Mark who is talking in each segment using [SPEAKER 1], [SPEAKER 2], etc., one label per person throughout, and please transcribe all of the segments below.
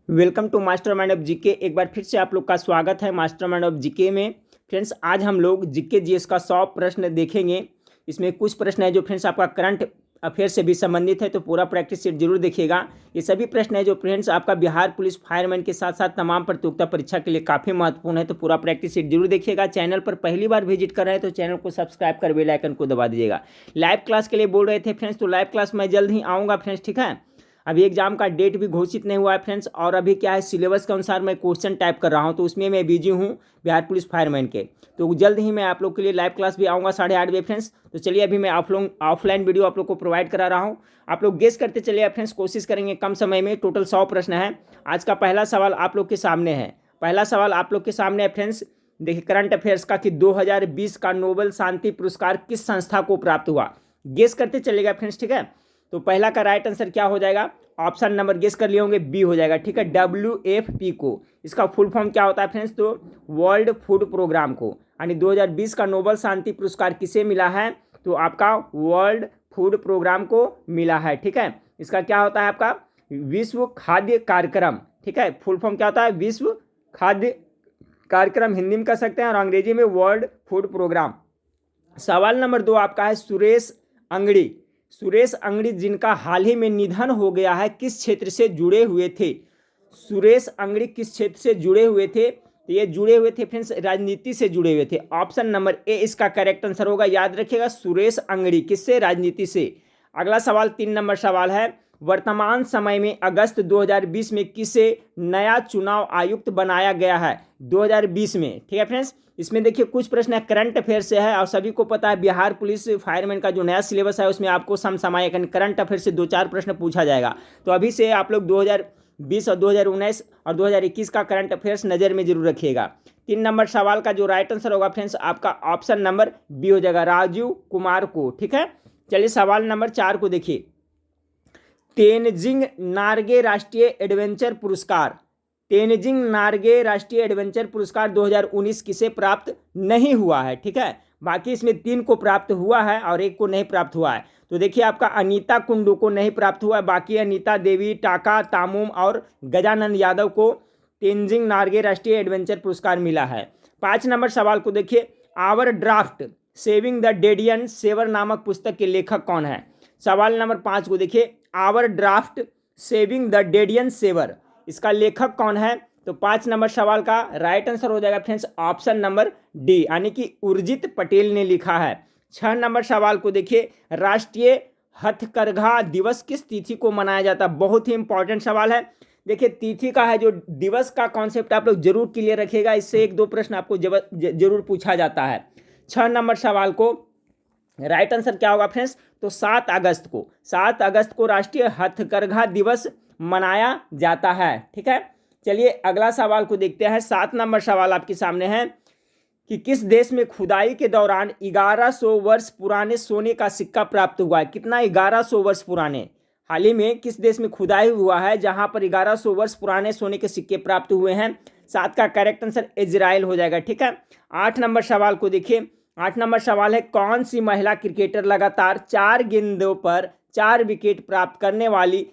[SPEAKER 1] Welcome to Mastermind of GK. एक बार फिर से आप लोग का स्वागत है मास्टरमाइंड ऑफ जीके में। फ्रेंड्स, आज हम लोग जीके जीएस का 100 प्रश्न देखेंगे। इसमें कुछ प्रश्न है जो फ्रेंड्स आपका करंट अफेयर से भी संबंधित है, तो पूरा प्रैक्टिस सेट जरूर देखिएगा। ये सभी प्रश्न है जो फ्रेंड्स आपका बिहार पुलिस फायरमैन के साथ साथ तमाम प्रतियोगिता परीक्षा के लिए काफ़ी महत्वपूर्ण है, तो पूरा प्रैक्टिस सेट जरूर देखिएगा। चैनल पर पहली बार विजिट कर रहे हैं तो चैनल को सब्सक्राइब कर बेल आइकन को दबा दीजिएगा। लाइव क्लास के लिए बोल रहे थे फ्रेंड्स, तो लाइव क्लास मैं जल्द ही आऊँगा फ्रेंड्स, ठीक है। अभी एग्जाम का डेट भी घोषित नहीं हुआ है फ्रेंड्स, और अभी क्या है, सिलेबस के अनुसार मैं क्वेश्चन टाइप कर रहा हूं, तो उसमें मैं बिजी हूं बिहार पुलिस फायरमैन के। तो जल्द ही मैं आप लोग के लिए लाइव क्लास भी आऊँगा 8:30 बजे फ्रेंड्स। तो चलिए, अभी मैं ऑफलाइन वीडियो आप लोग को प्रोवाइड करा रहा हूँ। आप लोग गेस करते चलिए फ्रेंड्स, कोशिश करेंगे कम समय में। टोटल 100 प्रश्न है। आज का पहला सवाल आप लोग के सामने है। पहला सवाल आप लोग के सामने है फ्रेंड्स, देखिए करंट अफेयर्स का, कि 2020 का नोबेल शांति पुरस्कार किस संस्था को प्राप्त हुआ। गेस करते चलेगा फ्रेंड्स, ठीक है। तो पहला का राइट आंसर क्या हो जाएगा, ऑप्शन नंबर गेस कर लिए होंगे, बी हो जाएगा, ठीक है। WFP को, इसका फुल फॉर्म क्या होता है फ्रेंड्स, तो वर्ल्ड फूड प्रोग्राम को। यानी 2020 का नोबेल शांति पुरस्कार किसे मिला है, तो आपका वर्ल्ड फूड प्रोग्राम को मिला है, ठीक है। इसका क्या होता है, आपका विश्व खाद्य कार्यक्रम, ठीक है। फुल फॉर्म क्या होता है, विश्व खाद्य कार्यक्रम हिंदी में कह सकते हैं, और अंग्रेजी में वर्ल्ड फूड प्रोग्राम। सवाल नंबर 2 आपका है सुरेश अंगड़ी। सुरेश अंगड़ी जिनका हाल ही में निधन हो गया है, किस क्षेत्र से जुड़े हुए थे। सुरेश अंगड़ी किस क्षेत्र से जुड़े हुए थे, तो ये जुड़े हुए थे फ्रेंड्स, राजनीति से जुड़े हुए थे। ऑप्शन नंबर ए इसका करेक्ट आंसर होगा, याद रखिएगा, सुरेश अंगड़ी किससे, राजनीति से। अगला सवाल 3 नंबर सवाल है, वर्तमान समय में अगस्त 2020 में किसे नया चुनाव आयुक्त बनाया गया है 2020 में, ठीक है फ्रेंड्स। इसमें देखिए कुछ प्रश्न है करंट अफेयर से है, और सभी को पता है बिहार पुलिस फायरमैन का जो नया सिलेबस है उसमें आपको समसामयिक करंट अफेयर से 2-4 प्रश्न पूछा जाएगा। तो अभी से आप लोग 2020 और 2019 और 2021 का करंट अफेयर्स नज़र में जरूर रखिएगा। 3 नंबर सवाल का जो राइट आंसर होगा फ्रेंड्स, आपका ऑप्शन नंबर बी हो जाएगा, राजीव कुमार को, ठीक है। चलिए सवाल नंबर 4 को देखिए, तेनजिंग नार्गे राष्ट्रीय एडवेंचर पुरस्कार, तेनजिंग नार्गे राष्ट्रीय एडवेंचर पुरस्कार 2019 किसे प्राप्त नहीं हुआ है, ठीक है। बाकी इसमें 3 को प्राप्त हुआ है और 1 को नहीं प्राप्त हुआ है। तो देखिए आपका अनीता कुंडू को नहीं प्राप्त हुआ है, बाकी अनीता देवी, टाका तामुम और गजानंद यादव को तेनजिंग नार्गे राष्ट्रीय एडवेंचर पुरस्कार मिला है। 5 नंबर सवाल को देखिए, our draft saving the dedian saver नामक पुस्तक के लेखक कौन है। सवाल नंबर 5 को देखिए, our draft saving the dedian saver, इसका लेखक कौन है। तो 5 नंबर सवाल का राइट आंसर हो जाएगा फ्रेंड्स, ऑप्शन नंबर डी, यानी कि उर्जित पटेल ने लिखा है। 6 नंबर सवाल को देखिए, राष्ट्रीय हथकरघा दिवस किस तिथि को मनाया जाता है। बहुत ही इंपॉर्टेंट सवाल है। देखिए तिथि का है, जो दिवस का कॉन्सेप्ट आप लोग जरूर क्लियर रखिएगा, इससे 1-2 प्रश्न आपको जरूर पूछा जाता है। 6 नंबर सवाल को राइट आंसर क्या होगा फ्रेंड्स, तो 7 अगस्त को राष्ट्रीय हथकरघा दिवस मनाया जाता है, ठीक है। चलिए अगला सवाल को देखते हैं। 7 नंबर सवाल आपके सामने है कि किस देश में खुदाई के दौरान 1100 वर्ष पुराने सोने का सिक्का प्राप्त हुआ है। कितना, 1100 वर्ष पुराने। हाल ही में किस देश में खुदाई हुआ है जहां पर 1100 वर्ष पुराने सोने के सिक्के प्राप्त हुए हैं। 7 का करेक्ट आंसर इजराइल हो जाएगा, ठीक है। 8 नंबर सवाल को देखिए, 8 नंबर सवाल है, कौन सी महिला क्रिकेटर लगातार 4 गेंदों पर 4 विकेट प्राप्त करने वाली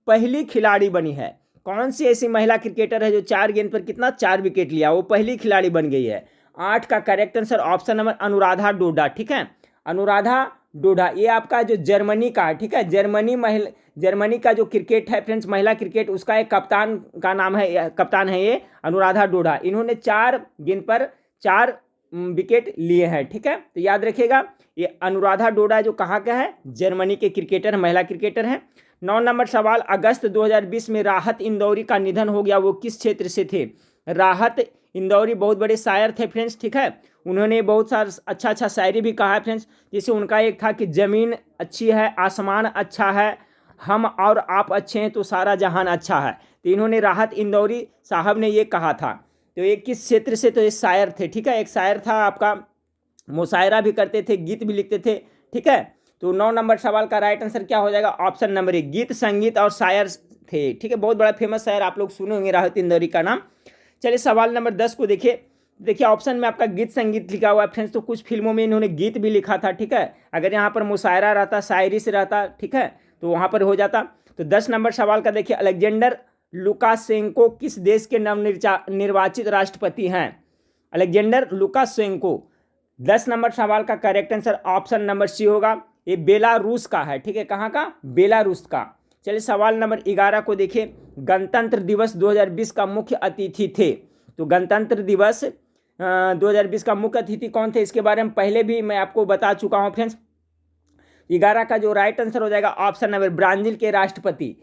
[SPEAKER 1] पहली खिलाड़ी बनी है। कौन सी ऐसी महिला क्रिकेटर है जो 4 गेंद पर कितना, 4 विकेट लिया, वो पहली खिलाड़ी बन गई है। 8 का correct answer option number Anuradha Doda, ठीक है। अनुराधा डोडा, ये आपका जो जर्मनी का, ठीक है, जर्मनी का जो क्रिकेट है फ्रेंड्स, महिला क्रिकेट, उसका एक कप्तान का नाम है, कप्तान है ये अनुराधा डोडा। इन्होंने 4 गेंद पर 4 विकेट लिए हैं, ठीक है। तो याद रखिएगा, ये अनुराधा डोडा जो कहाँ का है, जर्मनी के क्रिकेटर, महिला क्रिकेटर हैं। 9 नंबर सवाल, अगस्त 2020 में राहत इंदौरी का निधन हो गया, वो किस क्षेत्र से थे। राहत इंदौरी बहुत बड़े शायर थे फ्रेंड्स, ठीक है। उन्होंने बहुत सारा अच्छा शायरी भी कहा है फ्रेंड्स। जैसे उनका एक था कि जमीन अच्छी है, आसमान अच्छा है, हम और आप अच्छे हैं तो सारा जहान अच्छा है। तो इन्होंने राहत इंदौरी साहब ने ये कहा था। तो ये किस क्षेत्र से, तो ये शायर थे, ठीक है। एक शायर था आपका, मुशायरा भी करते थे, गीत भी लिखते थे, ठीक है। तो 9 नंबर सवाल का राइट आंसर क्या हो जाएगा, ऑप्शन नंबर ए, गीत संगीत और शायर थे, ठीक है। बहुत बड़ा फेमस शायर आप लोग सुने होंगे राहत इंदौरी का नाम। चलिए सवाल नंबर 10 को देखिए ऑप्शन में आपका गीत संगीत लिखा हुआ है फ्रेंड्स, तो कुछ फिल्मों में इन्होंने गीत भी लिखा था, ठीक है। अगर यहाँ पर मुशायरा रहता, शायरी से रहता, ठीक है, तो वहाँ पर हो जाता। तो 10 नंबर सवाल का देखिए, अलेक्जेंडर लुकाशेंको किस देश के नवनिर्वाचित राष्ट्रपति हैं? Alexander Lukashenko. 10 नंबर सवाल का correct answer option number C होगा, ये बेलारूस का है। ठीक है, कहाँ का? बेलारूस का। चलिए सवाल नंबर 11 को देखिए। गणतंत्र दिवस 2020 का मुख्य अतिथि थे। तो गणतंत्र दिवस 2020 का मुख्य अतिथि कौन थे, इसके बारे में पहले भी मैं आपको बता चुका हूँ फ्रेंड्स। 11 का जो राइट आंसर हो जाएगा ऑप्शन नंबर ब्राजील के राष्ट्रपति।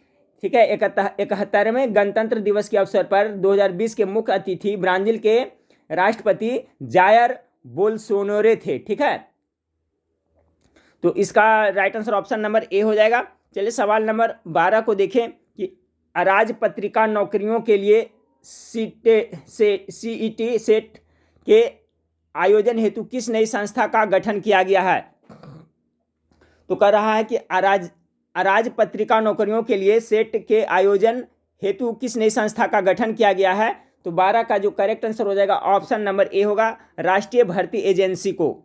[SPEAKER 1] ठीक है, 71वें गणतंत्र दिवस के अवसर पर 2020 के मुख्य अतिथि ब्राजील के राष्ट्रपति जायर बोल्सोनारो थे। ठीक है, तो इसका राइट आंसर ऑप्शन नंबर ए हो जाएगा। चलिए सवाल नंबर 12 को देखें कि अराज पत्रिका नौकरियों के लिए सीईटी सेट के आयोजन हेतु किस नई संस्था का गठन किया गया है? तो कह रहा है कि अराज पत्रिका नौकरियों के लिए सेट के आयोजन हेतु किस नई संस्था का गठन किया गया है? तो 12 का जो करेक्ट आंसर हो जाएगा ऑप्शन नंबर ए होगा, राष्ट्रीय भर्ती एजेंसी को।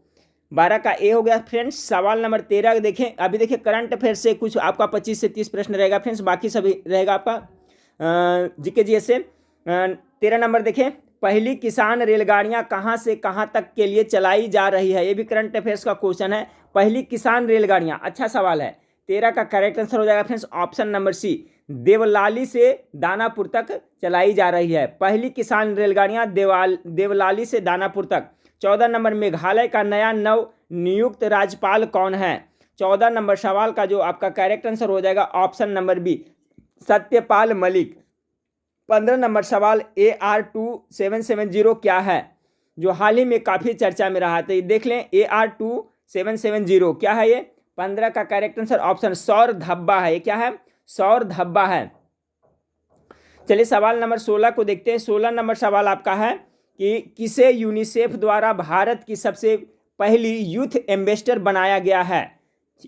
[SPEAKER 1] 12 का ए हो गया फ्रेंड्स। सवाल नंबर 13 देखें। अभी देखिए करंट अफेयर से कुछ आपका 25 से 30 प्रश्न रहेगा फ्रेंड्स, बाकी सभी रहेगा आपका जीके जीएस से। 13 नंबर देखें, पहली किसान रेलगाड़ियां कहां से कहां तक के लिए चलाई जा रही है? ये भी करंट अफेयर्स का क्वेश्चन है। पहली किसान रेलगाड़ियां, अच्छा सवाल है। 13 का करेक्ट आंसर हो जाएगा friends option number C, Deolali से दानापुर तक चलाई जा रही है। पहली किसान रेलगाड़ियां देवलाली से दानापुर तक। 14 नंबर, मेघालय का नया नव नियुक्त राज्यपाल कौन है? 14 नंबर सवाल का जो आपका करेक्ट आंसर हो जाएगा option number B, Satyapal Malik. 15 number सवाल, AR2770 क्या है? जो हाल ही में काफ़ी चर्चा में रहा था, देख लें AR2770 क्या है ये? 15 का करेक्ट आंसर ऑप्शन सौर धब्बा है। ये क्या है? सौर धब्बा है। चलिए सवाल नंबर 16 को देखते हैं। 16 नंबर सवाल आपका है कि किसे यूनिसेफ द्वारा भारत की सबसे पहली यूथ एम्बेसडर बनाया गया है?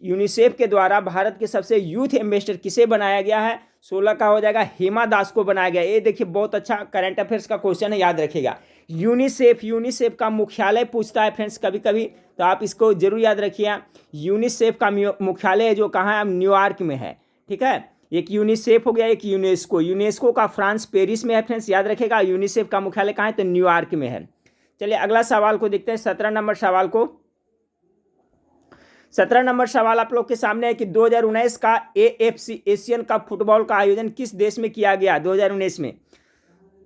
[SPEAKER 1] यूनिसेफ के द्वारा भारत के सबसे यूथ एम्बेसडर किसे बनाया गया है? 16 का हो जाएगा हिमा दास को बनाया गया। ये देखिए बहुत अच्छा करंट अफेयर्स का क्वेश्चन है, याद रखिएगा। यूनिसेफ का मुख्यालय पूछता है फ्रेंड्स कभी कभी, तो आप इसको जरूर याद रखिए। यूनिसेफ का मुख्यालय है जो कहाँ है? न्यूयॉर्क में है। ठीक है, एक यूनिसेफ हो गया, एक यूनेस्को। यूनेस्को का फ्रांस पेरिस में है फ्रेंड्स, याद रखेगा। यूनिसेफ का मुख्यालय कहाँ है? तो न्यूयॉर्क में है। चलिए अगला सवाल को देखते हैं, 17 नंबर सवाल को। 17 नंबर सवाल आप लोग के सामने है कि 2019 का AFC एशियन कप फुटबॉल का आयोजन किस देश में किया गया 2019 में?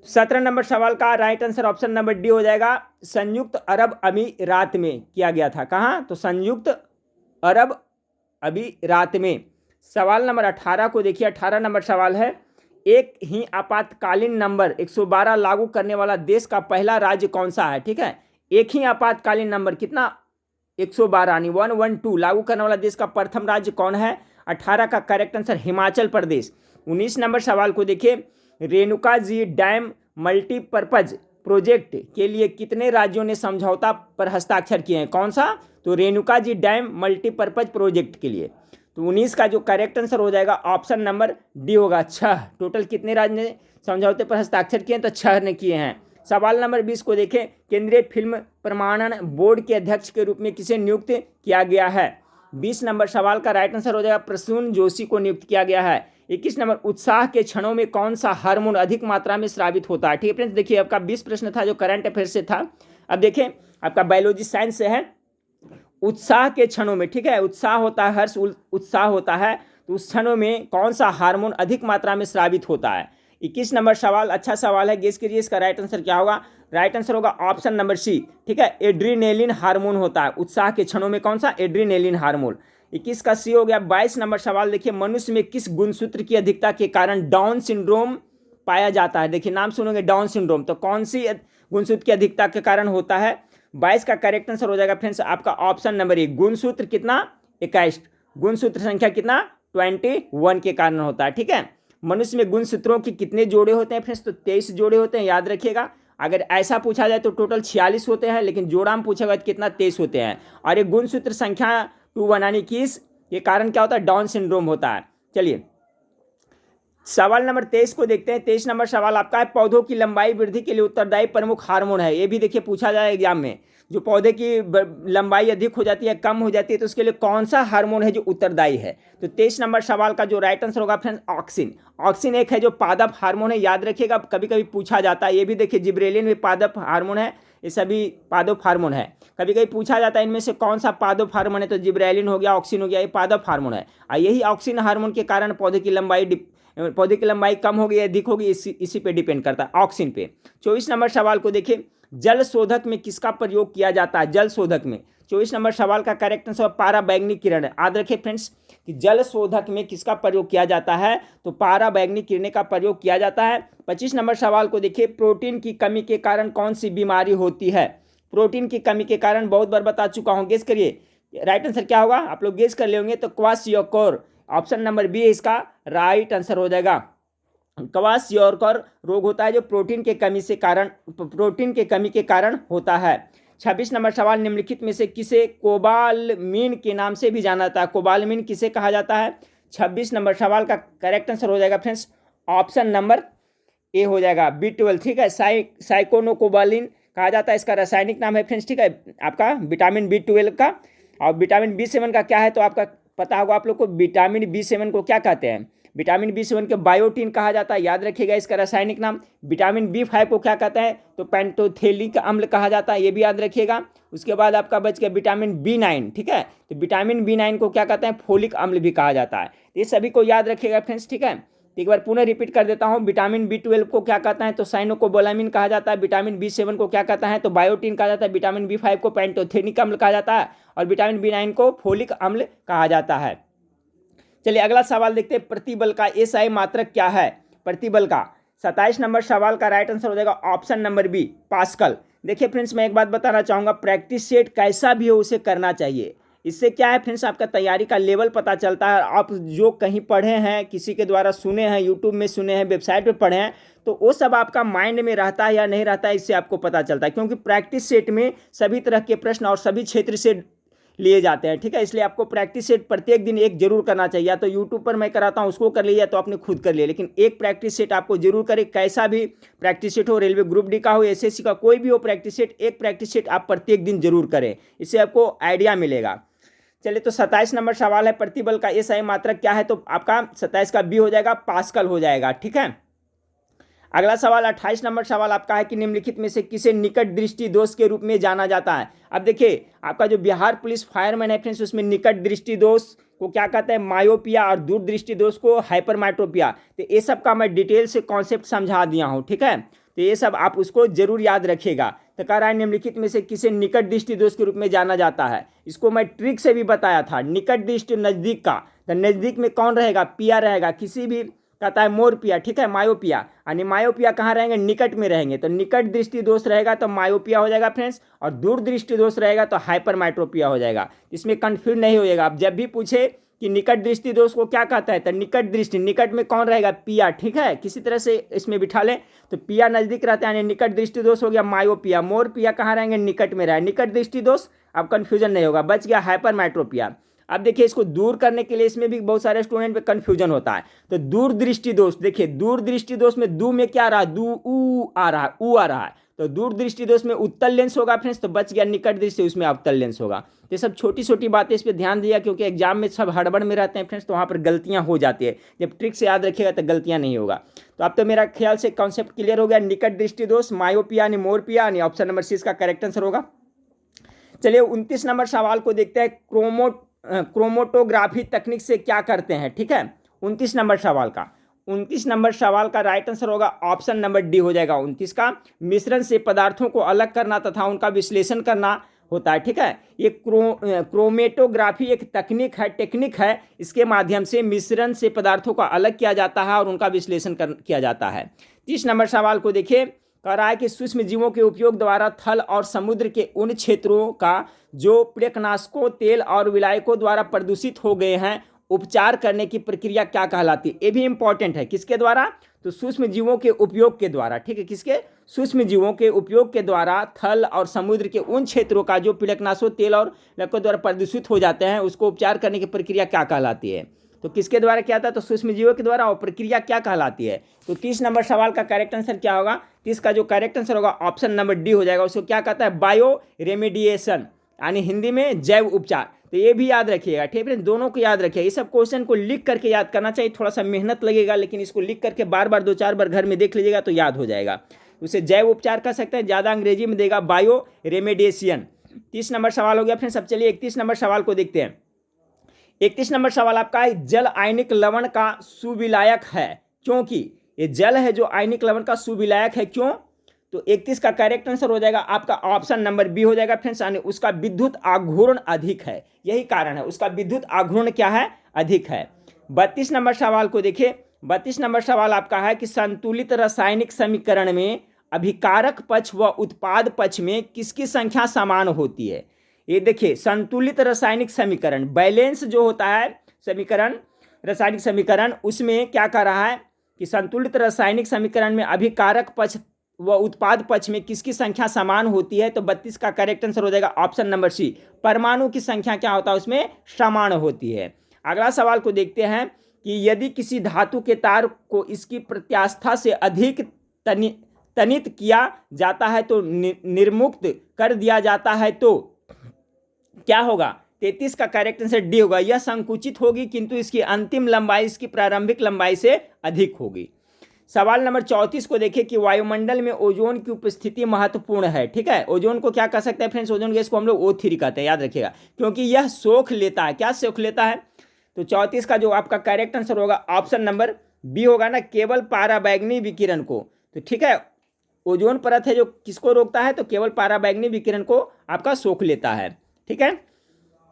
[SPEAKER 1] 17 नंबर सवाल का right answer option number D हो जाएगा, संयुक्त अरब अमीरात में किया गया था। कहाँ? तो संयुक्त अरब अमीरात में। सवाल नंबर 18 को देखिए। 18 नंबर सवाल है, एक ही आपातकालीन नंबर 112 लागू करने वाला देश का पहला राज्य कौन सा है? ठीक है, एक ही आपातकालीन नंबर कितना? 112 यानी 112 लागू करने वाला देश का प्रथम राज्य कौन है? 18 का correct answer Himachal Pradesh. 19 number सवाल को देखिए, Renuka ji dam multipurpose project के लिए कितने राज्यों ने समझौता पर हस्ताक्षर किए हैं? कौन सा? तो Renuka ji dam multipurpose project के लिए। तो 19 का जो करेक्ट आंसर हो जाएगा ऑप्शन नंबर डी होगा, 6। टोटल कितने राज्य ने समझौते पर हस्ताक्षर किए हैं? तो 6 ने किए हैं। सवाल नंबर 20 को देखें, केंद्रीय फिल्म प्रमाणन बोर्ड के अध्यक्ष के रूप में किसे नियुक्त किया गया है? 20 नंबर सवाल का राइट आंसर हो जाएगा, प्रसून जोशी को नियुक्त किया गया है। 21 नंबर, उत्साह के क्षणों में कौन सा हार्मोन अधिक मात्रा में स्रावित होता है? ठीक है फ्रेंड्स, देखिए आपका 20 प्रश्न था जो करंट अफेयर से था। अब देखें आपका बायोलॉजी साइंस से है, उत्साह के क्षणों में, ठीक है, उत्साह होता है, हर्ष उत्साह होता है, तो उस क्षणों में कौन सा हार्मोन अधिक मात्रा में स्रावित होता है? 21 नंबर सवाल अच्छा सवाल है, गेस कीजिए इसका राइट आंसर क्या होगा? राइट आंसर होगा ऑप्शन नंबर सी। ठीक है, एड्रीनेलिन हार्मोन होता है उत्साह के क्षणों में। कौन सा? Adrenaline hormone. 21 का सी हो गया। 22 नंबर सवाल देखिए, मनुष्य में किस गुणसूत्र की अधिकता के कारण डाउन सिंड्रोम पाया जाता है? देखिए नाम सुनोगे डाउन सिंड्रोम, तो कौन सी गुणसूत्र की अधिकता के कारण होता है? 22 का करेक्ट आंसर हो जाएगा फ्रेंड्स आपका ऑप्शन नंबर ए, गुणसूत्र कितना? 21। गुणसूत्र संख्या कितना? 21 के कारण होता है। ठीक है, मनुष्य में गुणसूत्रों के कितने जोड़े होते हैं फ्रेंड्स? तो 23 जोड़े होते हैं, याद रखिएगा। अगर ऐसा पूछा जाए तो टोटल 46 होते हैं, लेकिन जोड़ा में पूछा गया तो कितना? 23 होते हैं। और ये गुणसूत्र संख्या 21 यानी 21 ये कारण क्या होता है? डाउन सिंड्रोम होता है। चलिए सवाल नंबर 23 को देखते हैं। 23 नंबर सवाल आपका है, पौधों की लंबाई वृद्धि के लिए उत्तरदायी प्रमुख हार्मोन है? ये भी देखिए पूछा जाए एग्जाम में। जो पौधे की लंबाई अधिक हो जाती है, कम हो जाती है, तो उसके लिए कौन सा हार्मोन है जो उत्तरदायी है? तो 23 नंबर सवाल का जो राइट आंसर होगा फ्रेंड्स ऑक्सिन। ऑक्सिन एक है जो पादप हार्मोन है, याद रखिएगा, कभी कभी पूछा जाता है। ये भी देखिए जिब्रेलिन भी पादप हार्मोन है, ये सभी पादप हार्मोन है। कभी कभी पूछा जाता है इनमें से कौन सा पादप हार्मोन है, तो जिब्रेलिन हो गया, ऑक्सिन हो गया, ये पादप हार्मोन है। यही ऑक्सिन हार्मोन के कारण पौधे की लंबाई कम होगी, अधिक होगी, इसी पे डिपेंड करता है, ऑक्सिन पे। 24 नंबर सवाल को देखिए, जल शोधक में किसका प्रयोग किया जाता है? जल शोधक में 24 नंबर सवाल का करेक्ट आंसर पाराबैंगनी किरण है। याद रखिए फ्रेंड्स कि जल शोधक में किसका प्रयोग किया जाता है? तो पाराबैंगनी किरणें का प्रयोग किया जाता है। 25 नंबर सवाल को देखिए, प्रोटीन की कमी के कारण कौन सी बीमारी होती है? प्रोटीन की कमी के कारण बहुत बार बता चुका हूं, गेस करिए राइट आंसर क्या होगा, आप लोग गेस कर लेंगे। तो क्वाशियोकोर, ऑप्शन नंबर बी है इसका राइट आंसर हो जाएगा। क्वाशियोकोर रोग होता है जो प्रोटीन के कमी के कारण होता है। 26 नंबर सवाल, निम्नलिखित में से किसे कोबालमीन के नाम से भी जाना जाता है? कोबालमीन किसे कहा जाता है? 26 नंबर सवाल का करेक्ट आंसर हो जाएगा फ्रेंड्स ऑप्शन नंबर ए हो जाएगा, B12। ठीक है, साइकोनोकोबालिन कहा जाता है, इसका रासायनिक नाम है फ्रेंड्स। ठीक है, आपका विटामिन B12 का। और विटामिन B7 का क्या है, तो आपका पता होगा आप लोग को, विटामिन B7 को क्या कहते हैं? विटामिन B7 के बायोटीन कहा जाता है, याद रखिएगा इसका रासायनिक नाम। विटामिन B5 को क्या कहते हैं? तो पेंटोथेलिक अम्ल कहा जाता है, ये भी याद रखिएगा। उसके बाद आपका बच गया विटामिन B9। ठीक है, तो विटामिन B9 को क्या कहते हैं? फोलिक अम्ल भी कहा जाता है। ये सभी को याद रखिएगा फ्रेंड्स। ठीक है, एक बार पुनः रिपीट कर देता हूं, विटामिन B12 को क्या कहता है? तो साइनोकोबालामिन कहा जाता है। विटामिन B7 को क्या कहता है? तो बायोटीन कहा जाता है। विटामिन B5 को पेंटोथेनिक अम्ल कहा जाता है, और विटामिन B9 को फोलिक अम्ल कहा जाता है। चलिए अगला सवाल देखते हैं, प्रतिबल का एसआई मात्रक क्या है? प्रतिबल का 27 नंबर सवाल का राइट आंसर हो जाएगा ऑप्शन नंबर बी, पास्कल। देखिए फ्रेंड्स, मैं एक बात बताना चाहूंगा, प्रैक्टिस सेट कैसा भी हो उसे करना चाहिए। इससे क्या है फ्रेंड्स, आपका तैयारी का लेवल पता चलता है। आप जो कहीं पढ़े हैं, किसी के द्वारा सुने हैं, यूट्यूब में सुने हैं, वेबसाइट पे पढ़े हैं, तो वो सब आपका माइंड में रहता है या नहीं रहता है, इससे आपको पता चलता है। क्योंकि प्रैक्टिस सेट में सभी तरह के प्रश्न और सभी क्षेत्र से लिए जाते हैं। ठीक है, इसलिए आपको प्रैक्टिस सेट प्रत्येक दिन एक जरूर करना चाहिए। या तो यूट्यूब पर मैं कराता हूँ उसको कर लिया, तो आपने खुद कर लिया, लेकिन एक प्रैक्टिस सेट आपको जरूर करें। कैसा भी प्रैक्टिस सेट हो, रेलवे ग्रुप डी का हो, एसएससी का, कोई भी हो प्रैक्टिस सेट, एक प्रैक्टिस सेट आप प्रत्येक दिन जरूर करें, इससे आपको आइडिया मिलेगा। चलिए, तो 27 नंबर सवाल है, प्रतिबल का एसआई मात्रक क्या है? तो आपका 27 का बी हो जाएगा, पास्कल हो जाएगा। ठीक है, अगला सवाल 28 नंबर सवाल आपका है कि निम्नलिखित में से किसे निकट दृष्टि दोष के रूप में जाना जाता है? अब देखिए, आपका जो बिहार पुलिस फायरमैन है फ्रेंड्स, उसमें निकट दृष्टि दोष को क्या कहते हैं? मायोपिया, और दूर दृष्टि दोष को हाइपरमेट्रोपिया। तो ये सब का मैं डिटेल से कॉन्सेप्ट समझा दिया हूँ। ठीक है, तो ये सब आप उसको जरूर याद रखिएगा। तो कह रहा है निम्नलिखित में से किसे निकट दृष्टि दोष के रूप में जाना जाता है? इसको मैं ट्रिक से भी बताया था। निकट दृष्टि नजदीक का, तो नजदीक में कौन रहेगा? पिया रहेगा। किसी भी कहता है मोरपिया, ठीक है, मायोपिया, यानी मायोपिया कहाँ रहेंगे? निकट में रहेंगे। तो निकट दृष्टि दोष रहेगा तो मायोपिया हो जाएगा फ्रेंड्स, और दूर दृष्टि दोष रहेगा तो हाइपरमेट्रोपिया हो जाएगा। इसमें कंफ्यूज नहीं होइएगा। आप जब भी पूछे कि निकट दृष्टि दोष को क्या कहता है, तो निकट दृष्टि, निकट में कौन रहेगा? पिया। ठीक है, किसी तरह से इसमें बिठा लें, तो पिया नजदीक रहता है, यानी निकट दृष्टि दोष हो गया मायोपिया। मोरपिया कहाँ रहेंगे? निकट में रहे, निकट दृष्टि दोष। अब कंफ्यूजन नहीं होगा, बच गया हाइपरमेट्रोपिया। अब देखिए, इसको दूर करने के लिए इसमें भी बहुत सारे स्टूडेंट पे कंफ्यूजन होता है। तो दूर दृष्टि दोष, देखिए दूर दृष्टि दोष में दू में क्या आ रहा है? दू ऊ आ रहा है, ऊ आ रहा है। तो दूर दृष्टि दोष में उत्तल लेंस होगा फ्रेंड्स, तो बच गया निकट दृष्टि, उसमें अवतल लेंस होगा। ये सब छोटी छोटी बातें, इस पर ध्यान दिया, क्योंकि एग्जाम में सब हड़बड़ में रहते हैं फ्रेंड्स, तो वहाँ पर गलतियाँ हो जाती है। जब ट्रिक से याद रखिएगा तो गलतियाँ नहीं होगा। तो अब तो मेरा ख्याल से कॉन्सेप्ट क्लियर हो गया। निकट दृष्टि दोष, मायोपिया यानी मोरपिया, यानी ऑप्शन नंबर सी इसका करेक्ट आंसर होगा। चलिए 29 नंबर सवाल को देखते हैं, क्रोमोटोग्राफी तकनीक से क्या करते हैं? ठीक है, 29 नंबर सवाल का राइट आंसर होगा ऑप्शन नंबर डी हो जाएगा। 29 का मिश्रण से पदार्थों को अलग करना तथा उनका विश्लेषण करना होता है। ठीक है, ये क्रोमेटोग्राफी एक टेक्निक है। इसके माध्यम से मिश्रण से पदार्थों को अलग किया जाता है और उनका विश्लेषण किया जाता है। 30 नंबर सवाल को देखिए, कह रहा है कि सूक्ष्म जीवों के उपयोग द्वारा थल और समुद्र के उन क्षेत्रों का जो प्रेकनाशकों, तेल और विलायकों द्वारा प्रदूषित हो गए हैं, उपचार करने की प्रक्रिया क्या कहलाती है? ये भी इंपॉर्टेंट है। किसके द्वारा? तो सूक्ष्म जीवों के उपयोग के द्वारा। ठीक है, किसके? सूक्ष्म जीवों के उपयोग के द्वारा थल और समुद्र के उन क्षेत्रों का जो प्रेकनाशकों, तेल और विलायकों द्वारा प्रदूषित हो जाते हैं, उसको उपचार करने की प्रक्रिया क्या कहलाती है? तो किसके द्वारा किया था? तो सूक्ष्म जीवों के द्वारा। और प्रक्रिया क्या कहलाती है? तो 30 नंबर सवाल का करेक्ट आंसर क्या होगा? 30 का जो करेक्ट आंसर होगा ऑप्शन नंबर डी हो जाएगा। उसको क्या कहता है? बायो रेमेडिएशन, यानी हिंदी में जैव उपचार। तो ये भी याद रखिएगा, ठीक है, दोनों को याद रखिएगा। ये सब क्वेश्चन को लिख करके याद करना चाहिए, थोड़ा सा मेहनत लगेगा, लेकिन इसको लिख करके बार बार 2-4 बार घर में देख लीजिएगा तो याद हो जाएगा। उसे जैव उपचार कह सकते हैं, ज़्यादा अंग्रेजी में देगा बायो रेमेडिएशन। 30 नंबर सवाल हो गया फ्रेंड्स। अब चलिए 31 नंबर सवाल को देखते हैं। 31 नंबर सवाल आपका है, जल आयनिक लवण का सुविलायक है क्योंकि। ये जल है जो आयनिक लवण का सुविलायक है, क्यों? तो 31 का करेक्ट आंसर हो जाएगा आपका ऑप्शन नंबर बी हो जाएगा फ्रेंड्स, यानी उसका विद्युत आघूर्ण अधिक है। यही कारण है, उसका विद्युत आघूर्ण क्या है? अधिक है। 32 नंबर सवाल को देखिए। 32 नंबर सवाल आपका है कि संतुलित रासायनिक समीकरण में अभिकारक पक्ष व उत्पाद पक्ष में किसकी संख्या समान होती है? ये देखिए, संतुलित रासायनिक समीकरण, बैलेंस जो होता है समीकरण, रासायनिक समीकरण, उसमें क्या कर रहा है कि संतुलित रासायनिक समीकरण में अभिकारक पक्ष व उत्पाद पक्ष में किसकी संख्या समान होती है? तो 32 का करेक्ट आंसर हो जाएगा ऑप्शन नंबर सी, परमाणु की संख्या क्या होता है उसमें? समान होती है। अगला सवाल को देखते हैं कि यदि किसी धातु के तार को इसकी प्रत्यास्था से अधिक तनित किया जाता है तो निर्मुक्त कर दिया जाता है तो क्या होगा? 33 का करेक्ट आंसर डी होगा। यह संकुचित होगी किंतु इसकी अंतिम लंबाई इसकी प्रारंभिक लंबाई से अधिक होगी। सवाल नंबर 34 को देखिए कि वायुमंडल में ओजोन की उपस्थिति महत्वपूर्ण है, ठीक है। ओजोन को क्या कह सकते हैं फ्रेंड्स? ओजोन गैस को हम लोग O3 कहते हैं, याद रखिएगा, क्योंकि यह सोख लेता है। क्या सोख लेता है? तो 34 का जो आपका करेक्ट आंसर होगा ऑप्शन नंबर बी होगा ना, केवल पाराबैंगनी विकिरण को। तो ठीक है, ओजोन परत है जो किसको रोकता है? तो केवल पाराबैंगनी विकिरण को आपका सोख लेता है, ठीक है।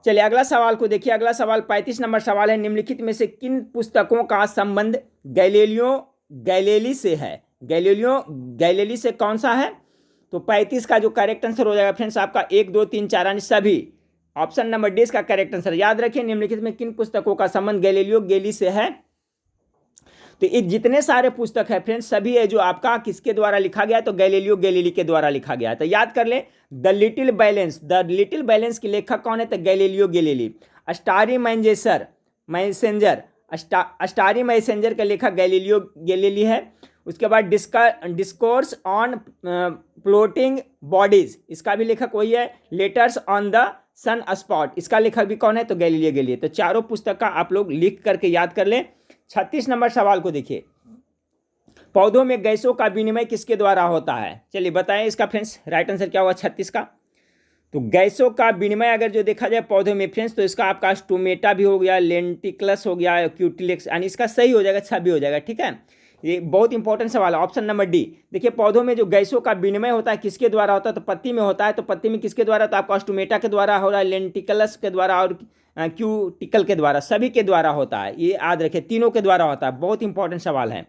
[SPEAKER 1] चलिए अगला सवाल को देखिए। अगला सवाल 35 नंबर सवाल है, निम्नलिखित में से किन पुस्तकों का संबंध गैलीलियो गैलीली से है? गैलीलियो गैलीली से कौन सा है? तो 35 का जो करेक्ट आंसर हो जाएगा फ्रेंड्स आपका 1, 2, 3, 4 यानी सभी। ऑप्शन नंबर डी इसका करेक्ट आंसर। याद रखिए, निम्नलिखित में किन पुस्तकों का संबंध गैलीलियो गैलीली से है? तो ये जितने सारे पुस्तक है फ्रेंड्स सभी है जो आपका किसके द्वारा लिखा गया है? तो गैलीलियो गैलीली के द्वारा लिखा गया है। तो याद कर ले, द लिटिल बैलेंस के लेखक कौन है? तो Galileo Galilei. Starry messenger starry messenger का लेखक गैलीलियो गैलीली है। उसके बाद डिस्कोर्स ऑन फ्लोटिंग बॉडीज, इसका भी लेखक वही है। Letters on the sun spot, इसका लेखक भी कौन है? तो गैलीलियो गैलीली। तो चारों पुस्तक का आप लोग लिख करके याद कर लें। 36 नंबर सवाल को देखिए, पौधों में गैसों का विनिमय किसके द्वारा होता है? चलिए बताएं इसका फ्रेंड्स राइट आंसर क्या होगा 36 का। तो गैसों का विनिमय अगर जो देखा जाए पौधों में फ्रेंड्स, तो इसका आपका स्टोमेटा भी हो गया, लेंटिकलस हो गया, क्यूटिलेक्स, यानी इसका सही हो जाएगा, 6 भी हो जाएगा, ठीक है। ये बहुत इंपॉर्टेंट सवाल है, ऑप्शन नंबर डी। देखिए पौधों में जो गैसों का विनिमय होता है किसके द्वारा होता है? तो पत्ती में होता है। तो पत्ती में किसके द्वारा? तो आपका स्टोमेटा के द्वारा हो रहा है, लेंटिकलस के द्वारा और क्यूटिकल के द्वारा, सभी के द्वारा होता है। ये याद रखें, तीनों के द्वारा होता है। बहुत इंपॉर्टेंट सवाल है।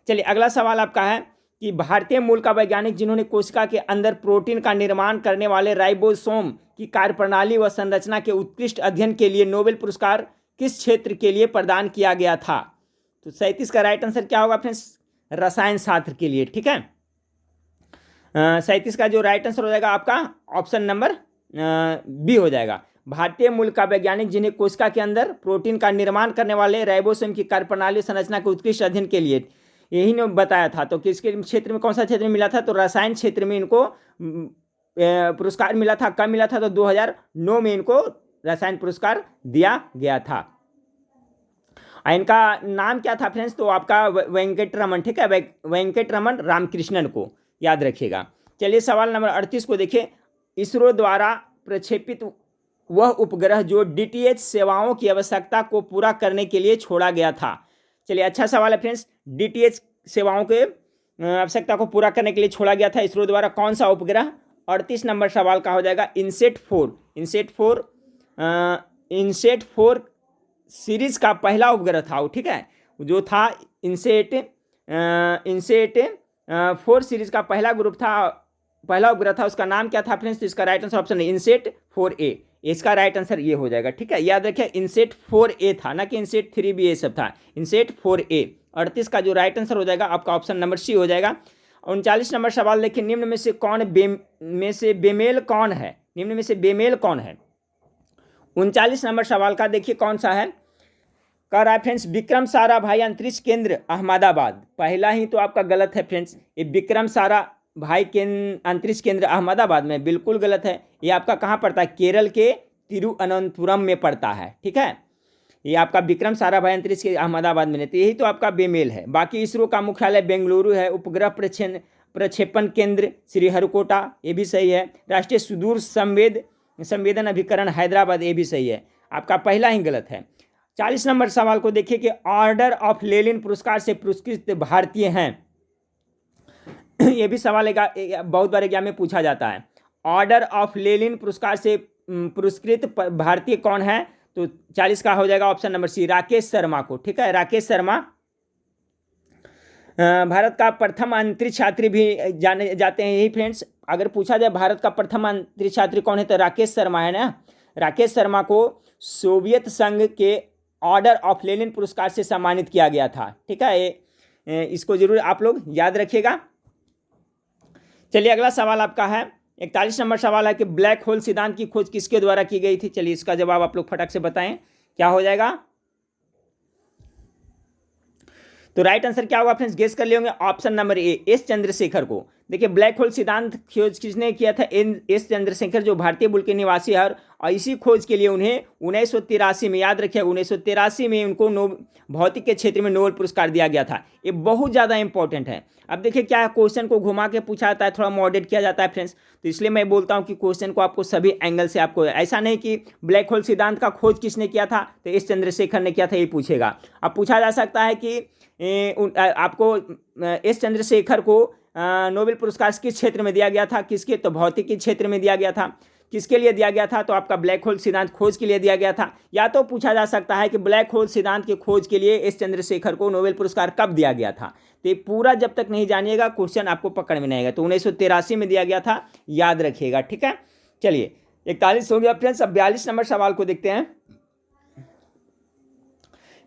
[SPEAKER 1] चलिए अगला सवाल आपका है कि भारतीय मूल का वैज्ञानिक जिन्होंने कोशिका के अंदर प्रोटीन का निर्माण करने वाले राइबोसोम की कार्यप्रणाली व संरचना के उत्कृष्ट अध्ययन के लिए नोबेल पुरस्कार किस क्षेत्र के लिए प्रदान किया गया था? तो 37 का राइट आंसर क्या होगा फ्रेंड्स? रसायन शास्त्र के लिए, ठीक है। 37 का जो राइट आंसर हो जाएगा आपका ऑप्शन नंबर बी हो जाएगा। भारतीय मूल का वैज्ञानिक जिन्हें कोशिका के अंदर प्रोटीन का निर्माण करने वाले राइबोसोम की कार्यप्रणाली संरचना के उत्कृष्ट अध्ययन के लिए, यही ने बताया था। तो किसके क्षेत्र में, कौन सा क्षेत्र में मिला था? तो रसायन क्षेत्र में इनको पुरस्कार मिला था। कब मिला था? तो 2009 में इनको रसायन पुरस्कार दिया गया था। इनका नाम क्या था फ्रेंड्स? तो आपका वेंकटरमन, ठीक है, वेंकटरमन रामकृष्णन को याद रखिएगा। चलिए सवाल नंबर 38 को देखिए। इसरो द्वारा प्रक्षेपित वह उपग्रह जो DTH सेवाओं की आवश्यकता को पूरा करने के लिए छोड़ा गया था। चलिए अच्छा सवाल है फ्रेंड्स। DTH सेवाओं के आवश्यकता को पूरा करने के लिए छोड़ा गया था इसरो द्वारा, कौन सा उपग्रह? 38 नंबर सवाल का हो जाएगा इनसेट 4 सीरीज का पहला उपग्रह था वो, ठीक है, जो था इनसेट 4 सीरीज का पहला उपग्रह था। उसका नाम क्या था फ्रेंड्स? तो इसका राइट आंसर ऑप्शन है इनसेट 4A। इसका राइट आंसर ये हो जाएगा, ठीक है। याद रखिए इनसेट 4A था, ना कि इनसेट 3B ये सब था, इनसेट 4A। 38 का जो राइट आंसर हो जाएगा आपका ऑप्शन नंबर सी हो जाएगा। 39 नंबर सवाल देखिए, निम्न में से बेमेल कौन है? निम्न में से बेमेल कौन है? 39 नंबर सवाल का देखिए कौन सा है? कह रहा है फ्रेंड्स विक्रम साराभाई अंतरिक्ष केंद्र अहमदाबाद। पहला ही तो आपका गलत है फ्रेंड्स, ये विक्रम साराभाई अंतरिक्ष केंद्र अहमदाबाद में बिल्कुल गलत है। ये आपका कहाँ पड़ता है? केरल के तिरुअनंतपुरम में पड़ता है, ठीक है। ये आपका विक्रम साराभाई अंतरिक्ष के अहमदाबाद में, तो यही तो आपका बेमेल है। बाकी इसरो का मुख्यालय बेंगलुरु है। उपग्रह प्रक्षेपण केंद्र श्रीहरिकोटा, ये भी सही है। राष्ट्रीय सुदूर संवेदन अभिकरण हैदराबाद, ये भी सही है। आपका पहला ही गलत है। 40 नंबर सवाल को देखिए कि ऑर्डर ऑफ लेनिन पुरस्कार से पुरस्कृत भारतीय हैं। ये भी सवाल बहुत बार एग्जाम में पूछा जाता है। ऑर्डर ऑफ लेनिन पुरस्कार से पुरस्कृत भारतीय कौन है? तो 40 का हो जाएगा option number C, Rakesh Sharma को, ठीक है। राकेश शर्मा भारत का प्रथम अंतरिक्ष यात्री भी जाने जाते हैं यही फ्रेंड्स। अगर पूछा जाए भारत का प्रथम अंतरिक्ष यात्री कौन है तो राकेश शर्मा है ना। राकेश शर्मा को सोवियत संघ के ऑर्डर ऑफ लेनिन पुरस्कार से सम्मानित किया गया था, ठीक है। इसको जरूर आप लोग याद रखिएगा। चलिए अगला सवाल आपका है 41 नंबर सवाल है कि ब्लैक होल सिद्धांत की खोज किसके द्वारा की गई थी? चलिए इसका जवाब आप लोग फटाक से बताएं, क्या हो जाएगा? तो राइट आंसर क्या होगा फ्रेंड्स? गेस कर लिए होंगे, ऑप्शन नंबर ए, एस चंद्रशेखर को। देखिए ब्लैक होल सिद्धांत खोज किसने किया था? एस चंद्रशेखर, जो भारतीय मूल के निवासी है। और इसी खोज के लिए उन्हें 1983 में, याद रखिए 1983 में उनको भौतिक के क्षेत्र में नोबेल पुरस्कार दिया गया था। ये बहुत ज़्यादा इंपॉर्टेंट है। अब देखिए क्या क्वेश्चन को घुमा के पूछा जाता है, थोड़ा मॉडरेट किया जाता है फ्रेंड्स, तो इसलिए मैं बोलता हूँ कि क्वेश्चन को आपको सभी एंगल से, आपको ऐसा नहीं कि ब्लैक होल सिद्धांत का खोज किसने किया था तो एस चंद्रशेखर ने किया था, ये पूछेगा। अब पूछा जा सकता है कि आपको एस चंद्रशेखर को नोबेल पुरस्कार किस क्षेत्र में दिया गया था? किसके? तो भौतिकी क्षेत्र में दिया गया था। किसके लिए दिया गया था? तो आपका ब्लैक होल सिद्धांत खोज के लिए दिया गया था। या तो पूछा जा सकता है कि ब्लैक होल सिद्धांत की खोज के लिए एस चंद्रशेखर को नोबेल पुरस्कार कब दिया गया था। तो ये पूरा जब तक नहीं जानिएगा क्वेश्चन आपको पकड़ में नहीं आएगा। तो 1983 में दिया गया था, याद रखिएगा, ठीक है। चलिए 41 हो गया फ्रेंड्स। अब 42 नंबर सवाल को देखते हैं।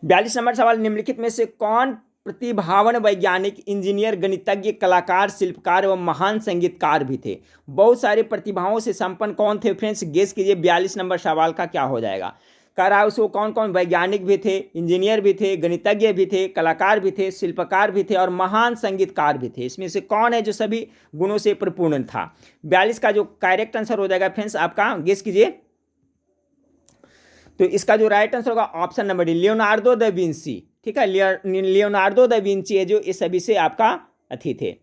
[SPEAKER 1] 42 नंबर सवाल, निम्नलिखित में से कौन प्रतिभावान वैज्ञानिक, इंजीनियर, गणितज्ञ, कलाकार, शिल्पकार एवं महान संगीतकार भी थे? बहुत सारे प्रतिभाओं से संपन्न कौन थे फ्रेंड्स? गेस कीजिए 42 नंबर सवाल का क्या हो जाएगा। कह रहा है उसको कौन कौन? वैज्ञानिक भी थे, इंजीनियर भी थे, गणितज्ञ भी थे, कलाकार भी थे, शिल्पकार भी थे और महान संगीतकार भी थे। इसमें से कौन है जो सभी गुणों से परिपूर्ण था? 42 का जो करेक्ट आंसर हो जाएगा फ्रेंड्स आपका, गेस कीजिए। तो इसका जो राइट आंसर होगा option number D, Leonardo da Vinci, ठीक है। लियोनार्डो दा विंची है जो इस सभी से आपका अथी थे।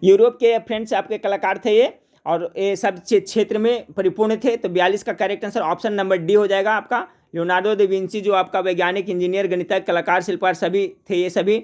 [SPEAKER 1] यूरोप के फ्रेंड्स आपके कलाकार थे ये, और ये सब क्षेत्र में परिपूर्ण थे। तो 42 का correct answer option number D हो जाएगा आपका, लियोनार्डो दा विंची, जो आपका वैज्ञानिक, इंजीनियर, गणितज्ञ, कलाकार, शिल्पकार सभी थे ये सभी।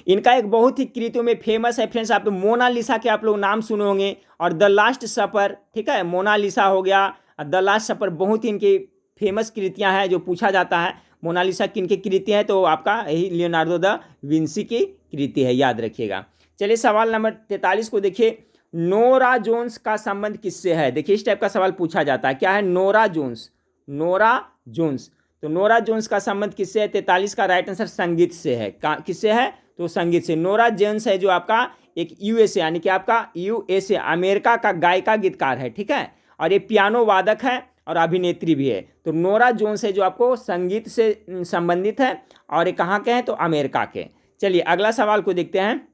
[SPEAKER 1] इनका एक बहुत ही कृतियों में फेमस है फ्रेंड्स, आप मोनालिसा के आप लोग नाम सुने होंगे, और द लास्ट सपर, ठीक है। मोनालिसा हो गया, द लास्ट सपर, बहुत ही इनकी फेमस कृतियां हैं जो पूछा जाता है मोनालिसा किनकी कृति है, तो आपका यही लियोनार्डो दा विंची की कृति है, याद रखिएगा। चलिए सवाल नंबर 43 को देखिए, नोरा जोन्स का संबंध किससे है? देखिए इस टाइप का सवाल पूछा जाता है, क्या है? Norah Jones, Norah Jones. तो नोरा जोन्स का संबंध किससे है? 43 का राइट आंसर संगीत से है। किससे है? तो संगीत से। नोरा जोन्स है जो आपका एक यूएसए, यानी कि आपका यूएसए अमेरिका का गायिका गीतकार है, ठीक है। और ये पियानो वादक है और अभिनेत्री भी है। तो नोरा जोन्स है जो आपको संगीत से संबंधित है, और ये कहाँ के हैं? तो अमेरिका के। चलिए अगला सवाल को देखते हैं।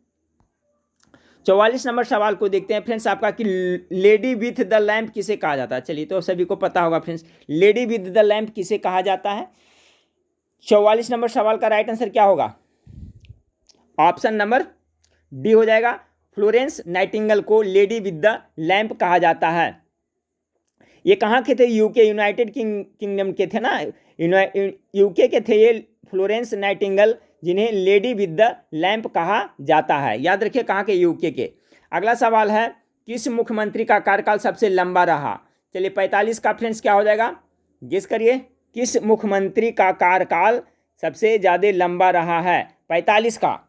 [SPEAKER 1] 44 नंबर सवाल को देखते हैं फ्रेंड्स आपका, कि लेडी विथ द लैम्प किसे कहा जाता है? चलिए तो सभी को पता होगा friends, lady with the lamp किसे कहा जाता है। 44 नंबर सवाल का राइट आंसर क्या होगा? ऑप्शन नंबर डी हो जाएगा, फ्लोरेंस नाइटिंगेल को लेडी विद द लैम्प कहा जाता है। ये कहाँ के थे? यूके, यूनाइटेड किंगडम के थे ना, यूके के थे ये फ्लोरेंस नाइटिंगेल, जिन्हें लेडी विद द लैम्प कहा जाता है, याद रखिए कहाँ के? यूके के। अगला सवाल है, किस मुख्यमंत्री का कार्यकाल सबसे लंबा रहा? चलिए 45 का फ्रेंड्स क्या हो जाएगा? गेस करिए, किस मुख्यमंत्री का कार्यकाल सबसे ज़्यादा लंबा रहा है? 45 का।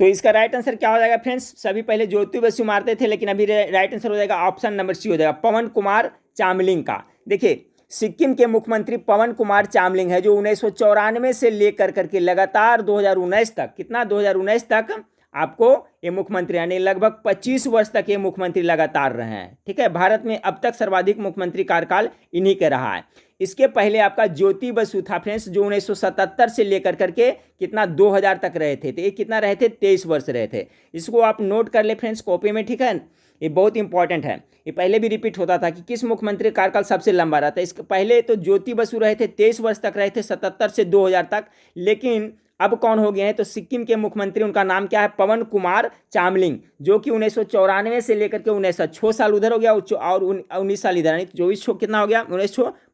[SPEAKER 1] तो इसका राइट आंसर क्या हो जाएगा फ्रेंड्स? सभी पहले ज्योति बसु मारते थे, लेकिन अभी राइट आंसर हो जाएगा ऑप्शन नंबर सी हो जाएगा, पवन कुमार चामलिंग का। देखिए सिक्किम के मुख्यमंत्री पवन कुमार चामलिंग है, जो 1994 से लेकर करके लगातार 2019 तक, कितना 2019 तक आपको ये मुख्यमंत्री यानी लगभग 25 वर्ष तक ये मुख्यमंत्री लगातार रहे हैं। ठीक है, भारत में अब तक सर्वाधिक मुख्यमंत्री कार्यकाल इन्हीं के रहा है। इसके पहले आपका ज्योति बसु था फ्रेंड्स, जो 1977 से लेकर करके कितना 2000 तक रहे थे। तो ये कितना रहे थे, 23 वर्ष रहे थे। इसको आप नोट कर ले फ्रेंड्स कॉपी में, ठीक है, ये बहुत इंपॉर्टेंट है। ये पहले भी रिपीट होता था कि किस मुख्यमंत्री कार्यकाल सबसे लंबा रहा था। इसके पहले तो ज्योति बसु रहे थे, 23 वर्ष तक रहे थे, 77 से 2000 तक। लेकिन अब कौन हो गए हैं, तो सिक्किम के मुख्यमंत्री, उनका नाम क्या है, पवन कुमार चामलिंग, जो कि 1994 से लेकर के 19 6 साल उधर हो गया और 19 साल इधर, यानी 24 कितना हो गया,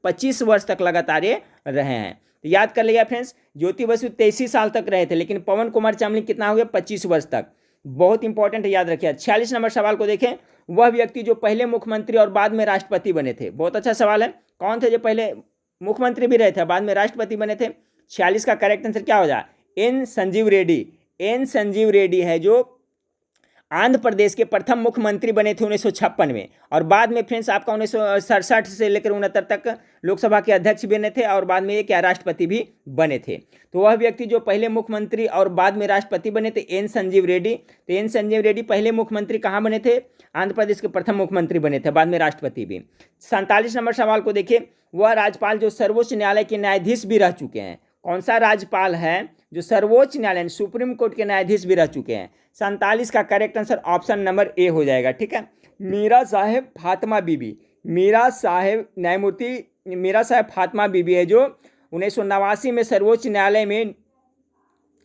[SPEAKER 1] 25 वर्ष तक लगातार ये रहे हैं। तो याद कर लिया फ्रेंड्स, ज्योति बसु 23 साल तक रहे थे, लेकिन पवन कुमार चामलिंग कितना हो गया, 25 वर्ष तक। बहुत इंपॉर्टेंट है, याद रखिए। 46 नंबर सवाल को देखें, वह व्यक्ति जो पहले मुख्यमंत्री और बाद में राष्ट्रपति बने थे। बहुत अच्छा सवाल है, कौन थे जो पहले मुख्यमंत्री भी रहे थे बाद में राष्ट्रपति बने थे। 46 का करेक्ट आंसर क्या हो जाए, एन संजीव रेड्डी। एन संजीव रेड्डी है जो आंध्र प्रदेश के प्रथम मुख्यमंत्री बने थे 1956 में, और बाद में फ्रेंड्स आपका 1967 से लेकर 69 तक लोकसभा के अध्यक्ष बने थे, और बाद में ये क्या राष्ट्रपति भी बने थे। तो वह व्यक्ति जो पहले मुख्यमंत्री और बाद में राष्ट्रपति बने थे, एन संजीव रेड्डी। तो एन संजीव रेड्डी पहले मुख्यमंत्री कहाँ बने थे, आंध्र प्रदेश के प्रथम मुख्यमंत्री बने थे, बाद में राष्ट्रपति भी। 47 नंबर सवाल को देखिए, वह राज्यपाल जो सर्वोच्च न्यायालय के न्यायाधीश भी रह चुके हैं। कौन सा राज्यपाल है जो सर्वोच्च न्यायालय सुप्रीम कोर्ट के न्यायाधीश भी रह चुके हैं। 47 का करेक्ट आंसर ऑप्शन नंबर ए हो जाएगा। ठीक है, मीरा साहेब फातिमा बीबी। मीरा साहेब न्यायमूर्ति मीरा साहेब फातिमा बीबी है जो 1989 में सर्वोच्च न्यायालय में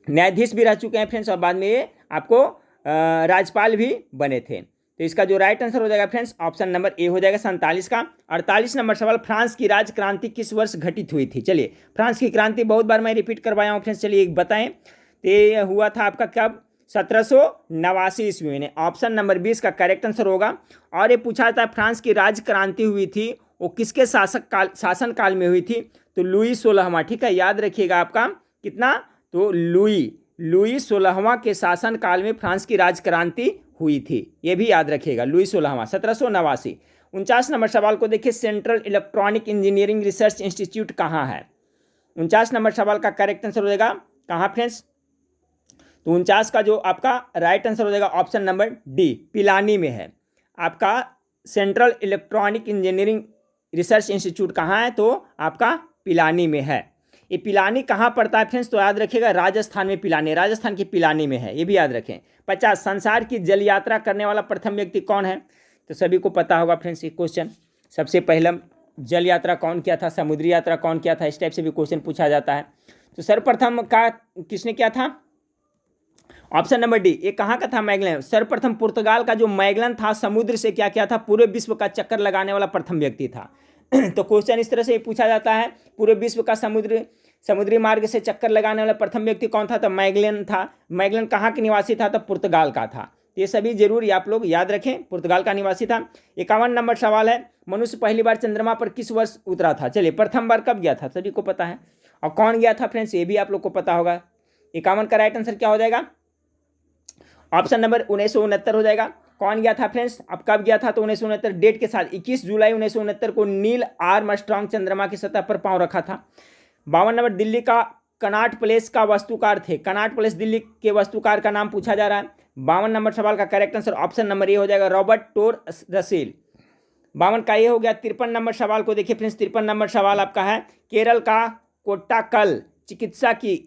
[SPEAKER 1] न्यायाधीश भी रह चुके हैं फ्रेंड्स, और बाद में ये आपको राज्यपाल भी बने थे। तो इसका जो राइट आंसर हो जाएगा फ्रेंड्स ऑप्शन नंबर ए हो जाएगा 47 का। 48 नंबर सवाल, फ्रांस की राज क्रांति किस वर्ष घटित हुई थी। चलिए, फ्रांस की क्रांति बहुत बार मैं रिपीट करवाया हूँ फ्रेंड्स, चलिए एक बताएं। तो ये हुआ था आपका कब, 1789 ईस्वी में। ऑप्शन नंबर 20 का करेक्ट आंसर होगा। और ये पूछा था फ्रांस की राज क्रांति हुई थी वो किसके शासन काल में हुई थी, तो लुई 16वां। ठीक है, याद रखिएगा आपका कितना, तो लुई 16वां के शासन काल में फ्रांस की राज क्रांति हुई थी, ये भी याद रखिएगा, लुई 16वां, 1789। 49 नंबर सवाल को देखिए, central electronic engineering research institute कहाँ है। 49 नंबर सवाल का करेक्ट आंसर हो जाएगा कहाँ फ्रेंड्स, तो 49 का जो आपका राइट आंसर हो जाएगा ऑप्शन नंबर डी, पिलानी में है। आपका central electronic engineering research institute कहाँ है, तो आपका पिलानी में है। ये पिलानी कहाँ पड़ता है फ्रेंड्स, तो याद रखिएगा राजस्थान में पिलानी, राजस्थान की पिलानी में है, ये भी याद रखें। 50, संसार की जल यात्रा करने वाला प्रथम व्यक्ति कौन है, तो सभी को पता होगा फ्रेंड्स ये क्वेश्चन। सबसे पहला जल यात्रा कौन किया था, समुद्री यात्रा कौन किया था, इस टाइप से भी क्वेश्चन पूछा जाता है। तो सर्वप्रथम का किसने किया था, ऑप्शन नंबर डी, ये कहाँ का था, मैगलन। सर्वप्रथम पुर्तगाल का जो मैगलन था, समुद्र से क्या किया था, पूरे विश्व का चक्कर लगाने वाला प्रथम व्यक्ति था। तो क्वेश्चन इस तरह से पूछा जाता है, पूरे विश्व का समुद्री मार्ग से चक्कर लगाने वाला प्रथम व्यक्ति कौन था, तो मैगलन था। मैगलन कहाँ के निवासी था, तो पुर्तगाल का था। ये सभी जरूर आप लोग याद रखें, पुर्तगाल का निवासी था। 51 नंबर सवाल है, मनुष्य पहली बार चंद्रमा पर किस वर्ष उतरा था। चलिए, प्रथम बार कब गया था, सभी को पता है, और कौन गया था फ्रेंड्स, ये भी आप लोग को पता होगा। 51 का राइट आंसर क्या हो जाएगा, ऑप्शन नंबर 1969 हो जाएगा। कौन गया था फ्रेंड्स, अब कब गया था, तो 1969 डेट के साथ 21 जुलाई 1969 को नील आर्मस्ट्रांग चंद्रमा की सतह पर पांव रखा था। 52 नंबर, दिल्ली का कनॉट प्लेस का वास्तुकार थे। कनॉट प्लेस दिल्ली के वास्तुकार का नाम पूछा जा रहा है। 52 नंबर सवाल का करेक्ट आंसर ऑप्शन नंबर ए हो जाएगा, रॉबर्ट टोर रसेल। 52 का ये हो गया। 53 नंबर सवाल को देखिए फ्रेंड्स, 53 नंबर सवाल आपका है, केरल का कोट्टाकल चिकित्सा की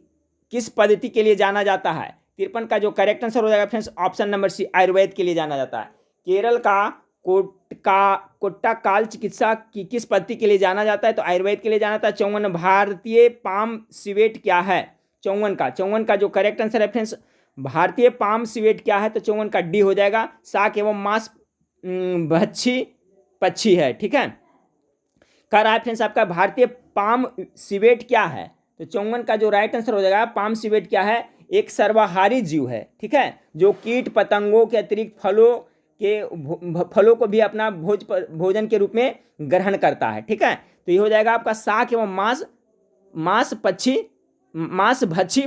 [SPEAKER 1] किस पद्धति के लिए जाना जाता है। 53 का जो करेक्ट आंसर हो जाएगा friends option number C, Ayurveda के लिए जाना जाता है। केरल का कोट्टाकाल चिकित्सा की किस पद्धति के लिए जाना जाता है, तो आयुर्वेद के लिए जाना जाता है। 54, भारतीय पाम सिवेट क्या है। 54 का जो करेक्ट आंसर है फ्रेंड्स, भारतीय पाम सिवेट क्या है, तो 54 का डी हो जाएगा, शाक एवं मांस भक्षी पक्षी है। ठीक है, कह रहा है फ्रेंड्स आपका भारतीय पाम सिवेट क्या है, तो 54 का जो राइट आंसर हो जाएगा, पाम सिवेट क्या है, एक सर्वाहारी जीव है। ठीक है, जो कीट पतंगों के अतिरिक्त फलों को भी अपना भोजन के रूप में ग्रहण करता है। ठीक है, तो ये हो जाएगा आपका शाक एवं मांस भक्षी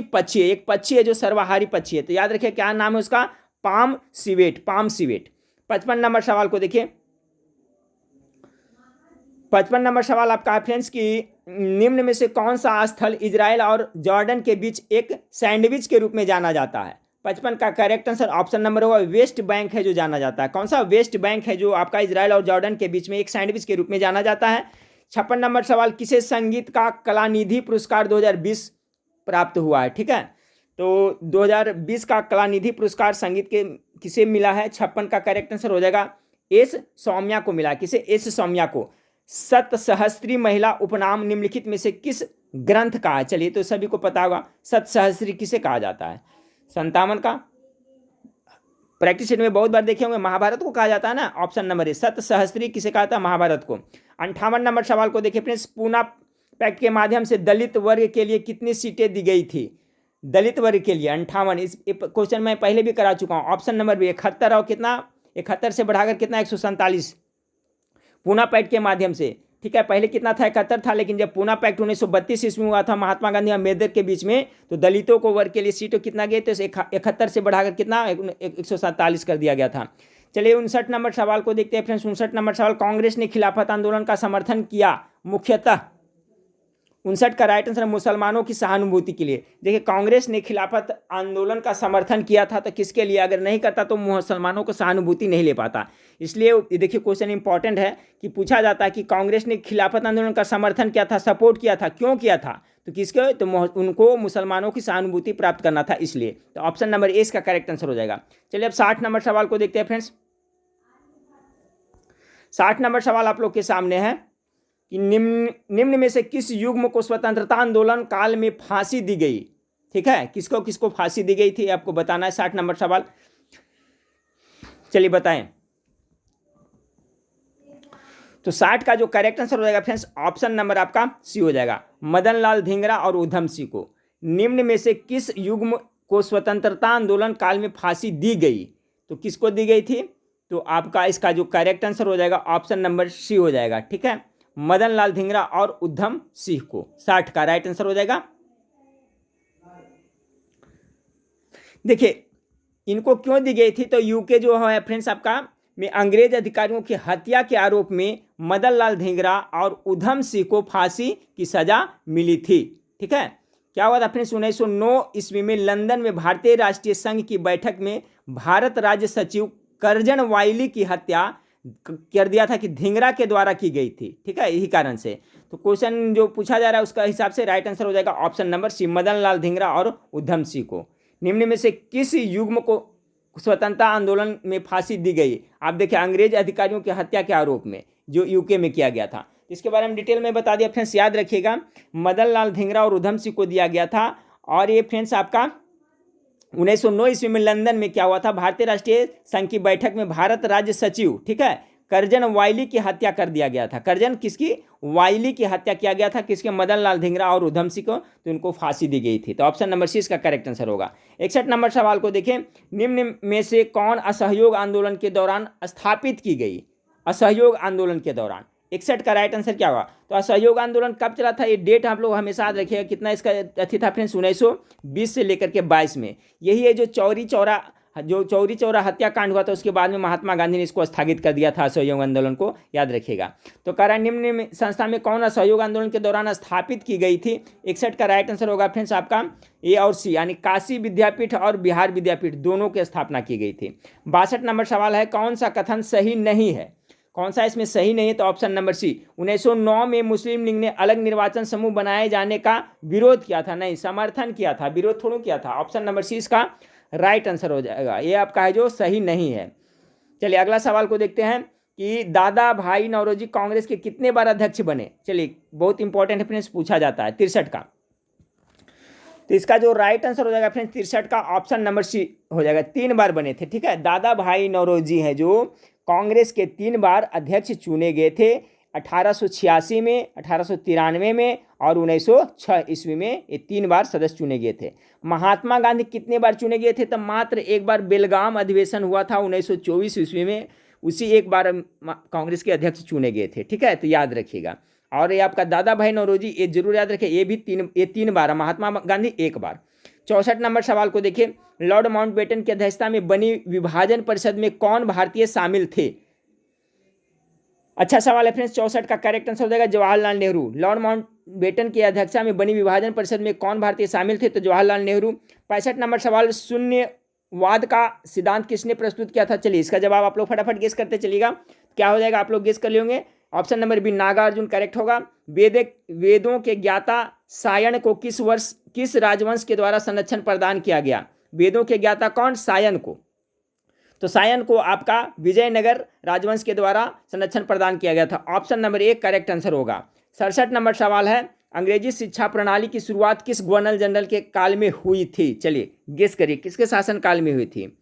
[SPEAKER 1] पक्षी, एक पक्षी है जो सर्वाहारी पक्षी है। तो याद रखिए क्या नाम है उसका, पाम सिवेट। 55 नंबर सवाल को देखिए, 55 नंबर सवाल आपका है फ्रेंड्स कि निम्न में से कौन सा स्थल इजराइल और जॉर्डन के बीच एक सैंडविच के रूप में जाना जाता है। 55 का करेक्ट आंसर ऑप्शन नंबर होगा वेस्ट बैंक है जो जाना जाता है। कौन सा? वेस्ट बैंक है जो आपका इजराइल और जॉर्डन के बीच में एक सैंडविच के रूप में जाना जाता है। 56 नंबर सवाल, किसे संगीत का कलानिधि पुरस्कार 2020 प्राप्त हुआ है? ठीक है, तो 2020 का कलानिधि पुरस्कार संगीत के किसे मिला है? 56 का करेक्ट आंसर हो जाएगा एस सौम्या को मिला। किसे? एस सौम्या को। सतसहस्त्री महिला उपनाम निम्नलिखित में से किस ग्रंथ का है? चलिए, तो सभी को पता होगा सतसहस्त्री किसे कहा जाता है? 57 का प्रैक्टिस सेट में बहुत बार देखे होंगे, महाभारत को कहा जाता है ना। ऑप्शन नंबर ए सतसहस्त्री किसे कहा था? महाभारत को। 58 नंबर सवाल को देखिए फ्रेंड्स, पूना पैक्ट के माध्यम से दलित वर्ग के लिए कितनी सीटें दी गई थी? दलित वर्ग के लिए 58। इस क्वेश्चन मैं पहले भी करा चुका हूँ। ऑप्शन नंबर बी 71 और कितना? 71 से बढ़ाकर कितना? 147 पूना पैक्ट के माध्यम से। ठीक है, पहले कितना था? 71 था, लेकिन जब पूना पैक्ट 1932 ईस्वी में हुआ था महात्मा गांधी और अम्बेडकर के बीच में, तो दलितों को वर्ग के लिए सीटों कितना गए थे? 71 से बढ़ाकर कितना? 147 कर दिया गया था। चलिए 59 नंबर सवाल को देखते हैं फ्रेंड्स। 59 नंबर सवाल, कांग्रेस ने खिलाफत आंदोलन का समर्थन किया मुख्यतः? 59 का राइट आंसर मुसलमानों की सहानुभूति के लिए। देखिए, कांग्रेस ने खिलाफत आंदोलन का समर्थन किया था तो किसके लिए? अगर नहीं करता तो मुसलमानों को सहानुभूति नहीं ले पाता। इसलिए देखिए क्वेश्चन इंपॉर्टेंट है कि पूछा जाता है कि कांग्रेस ने खिलाफत आंदोलन का समर्थन किया था, सपोर्ट किया था, क्यों किया था? तो किसके? तो उनको मुसलमानों की सहानुभूति प्राप्त करना था, इसलिए। तो ऑप्शन नंबर ए इसका करेक्ट आंसर हो जाएगा। चलिए अब 60 नंबर सवाल को देखते हैं फ्रेंड्स। 60 नंबर सवाल आप लोग के सामने है कि निम्न में से किस युग्म को स्वतंत्रता आंदोलन काल में फांसी दी गई? ठीक है, किसको किसको फांसी दी गई थी आपको बताना है। 60 नंबर सवाल, चलिए बताएं। तो 60 का जो करेक्ट आंसर हो जाएगा फ्रेंड्स, ऑप्शन नंबर आपका सी हो जाएगा, मदन लाल धिंगरा और उधम सिंह को। निम्न में से किस युग्म को स्वतंत्रता आंदोलन काल में फांसी दी गई? तो किसको दी गई थी? तो आपका इसका जो करेक्ट आंसर हो जाएगा ऑप्शन नंबर सी हो जाएगा। ठीक है, मदन लाल धिंगरा और उधम सिंह को। 60 का राइट आंसर हो जाएगा। देखिए, इनको क्यों दी गई थी? तो यूके जो है फ्रेंड्स आपका में अंग्रेज अधिकारियों की हत्या के आरोप में मदन लाल धिंगरा और उधम सिंह को फांसी की सजा मिली थी। ठीक है, क्या हुआ था फ्रेंड्स? 1909 ईस्वी में लंदन में भारतीय राष्ट्रीय संघ की बैठक में भारत राज्य सचिव करजन वाइली की हत्या कर दिया था कि धिंगरा के द्वारा की गई थी। ठीक है, यही कारण से तो क्वेश्चन जो पूछा जा रहा है उसका हिसाब से राइट आंसर हो जाएगा ऑप्शन नंबर सी, मदन लाल धिंगरा और उधम सिंह को। निम्न में से किस युग्म को स्वतंत्रता आंदोलन में फांसी दी गई? आप देखिए, अंग्रेज अधिकारियों की हत्या के आरोप में जो यूके में किया गया था। इसके बारे में डिटेल में बता दिया फ्रेंड्स, याद रखिएगा। मदन लाल धिंगरा और उधम सिंह को दिया गया था, और ये फ्रेंड्स आपका 1909 ईस्वी में लंदन में क्या हुआ था? भारतीय राष्ट्रीय संघ की बैठक में भारत राज्य सचिव, ठीक है, करजन वाइली की हत्या कर दिया गया था। करजन किसकी? वाइली की हत्या किया गया था। किसके? मदन लाल धिंगरा और उधम सिंह को, तो इनको फांसी दी गई थी। तो ऑप्शन नंबर सी इसका करेक्ट आंसर होगा। 61 नंबर सवाल को देखें, निम्न में से कौन असहयोग आंदोलन के दौरान स्थापित की गई? असहयोग आंदोलन के दौरान 61 का राइट आंसर क्या होगा? तो असहयोग आंदोलन कब चला था? ये डेट आप लोग हमेशा याद रखिएगा। कितना इसका अथी था फ्रेंड्स? 1920 से लेकर के 22 में। यही है जो चौरी चौरा हत्याकांड हुआ था, उसके बाद में महात्मा गांधी ने इसको स्थगित कर दिया था असहयोग आंदोलन को, याद रखिएगा। तो कह रहा है निम्न संस्था में कौन असहयोग आंदोलन के दौरान स्थापित की गई थी? 61 का राइट आंसर होगा फ्रेंड्स आपका ए और सी, यानी काशी विद्यापीठ और बिहार विद्यापीठ दोनों की स्थापना की गई थी। 62 नंबर सवाल है, कौन सा कथन सही नहीं है? कौन सा इसमें सही नहीं है? तो ऑप्शन नंबर सी, 1909 में मुस्लिम लीग ने अलग निर्वाचन समूह बनाए जाने का विरोध किया था। नहीं, समर्थन किया था, विरोध थोड़ा किया था। ऑप्शन नंबर सी इसका राइट आंसर हो जाएगा। ये आपका है जो सही नहीं है। चलिए अगला सवाल को देखते हैं कि दादा भाई नौरोजी कांग्रेस के कितने बार अध्यक्ष बने? चलिए, बहुत इंपॉर्टेंट है फ्रेंड्स, पूछा जाता है। 63 का। तो इसका जो राइट आंसर हो जाएगा फ्रेंड्स 63 का ऑप्शन नंबर सी हो जाएगा। 3 बार बने थे। ठीक है, दादा भाई नौरोजी हैं जो कांग्रेस के 3 बार अध्यक्ष चुने गए थे, 1886 में, 1893 में और 1906 ईस्वी में। ये 3 बार सदस्य चुने गए थे। महात्मा गांधी कितने बार चुने गए थे? तो मात्र 1 बार बेलगाम अधिवेशन हुआ था 1924 ईस्वी में, उसी 1 बार कांग्रेस के अध्यक्ष चुने गए थे। ठीक है, तो याद रखिएगा। और ये आपका दादा भाई नौरोजी, ये जरूर याद रखें, ये भी 3 बार, महात्मा गांधी 1 बार। 64 नंबर सवाल को देखिए, लॉर्ड माउंटबेटन की अध्यक्षता में बनी विभाजन परिषद में कौन भारतीय शामिल थे? अच्छा सवाल है फ्रेंड्स। 64 का करेक्ट आंसर हो जाएगा जवाहरलाल नेहरू। लॉर्ड माउंटबेटन की अध्यक्षता में बनी विभाजन परिषद में कौन भारतीय शामिल थे? तो जवाहरलाल नेहरू। 65 नंबर सवाल, शून्य वाद का सिद्धांत किसने प्रस्तुत किया था? चलिए इसका जवाब आप लोग फटाफट गेस करते चलिएगा, क्या हो जाएगा, आप लोग गेस कर लेंगे। Option number B Nagarjuna correct होगा। वेदों के ज्ञाता सायन को किस राजवंश के द्वारा संरक्षण प्रदान किया गया? वेदों के ज्ञाता कौन? सायन को। तो सायन को आपका विजयनगर राजवंश के द्वारा संरक्षण प्रदान किया गया था। ऑप्शन नंबर एक करेक्ट आंसर होगा। 67 नंबर सवाल है, अंग्रेजी शिक्षा प्रणाली की शुरुआत किस गवर्नर जनरल के काल में हुई थी? चलिए गेस करिए किसके शासन काल में हुई थी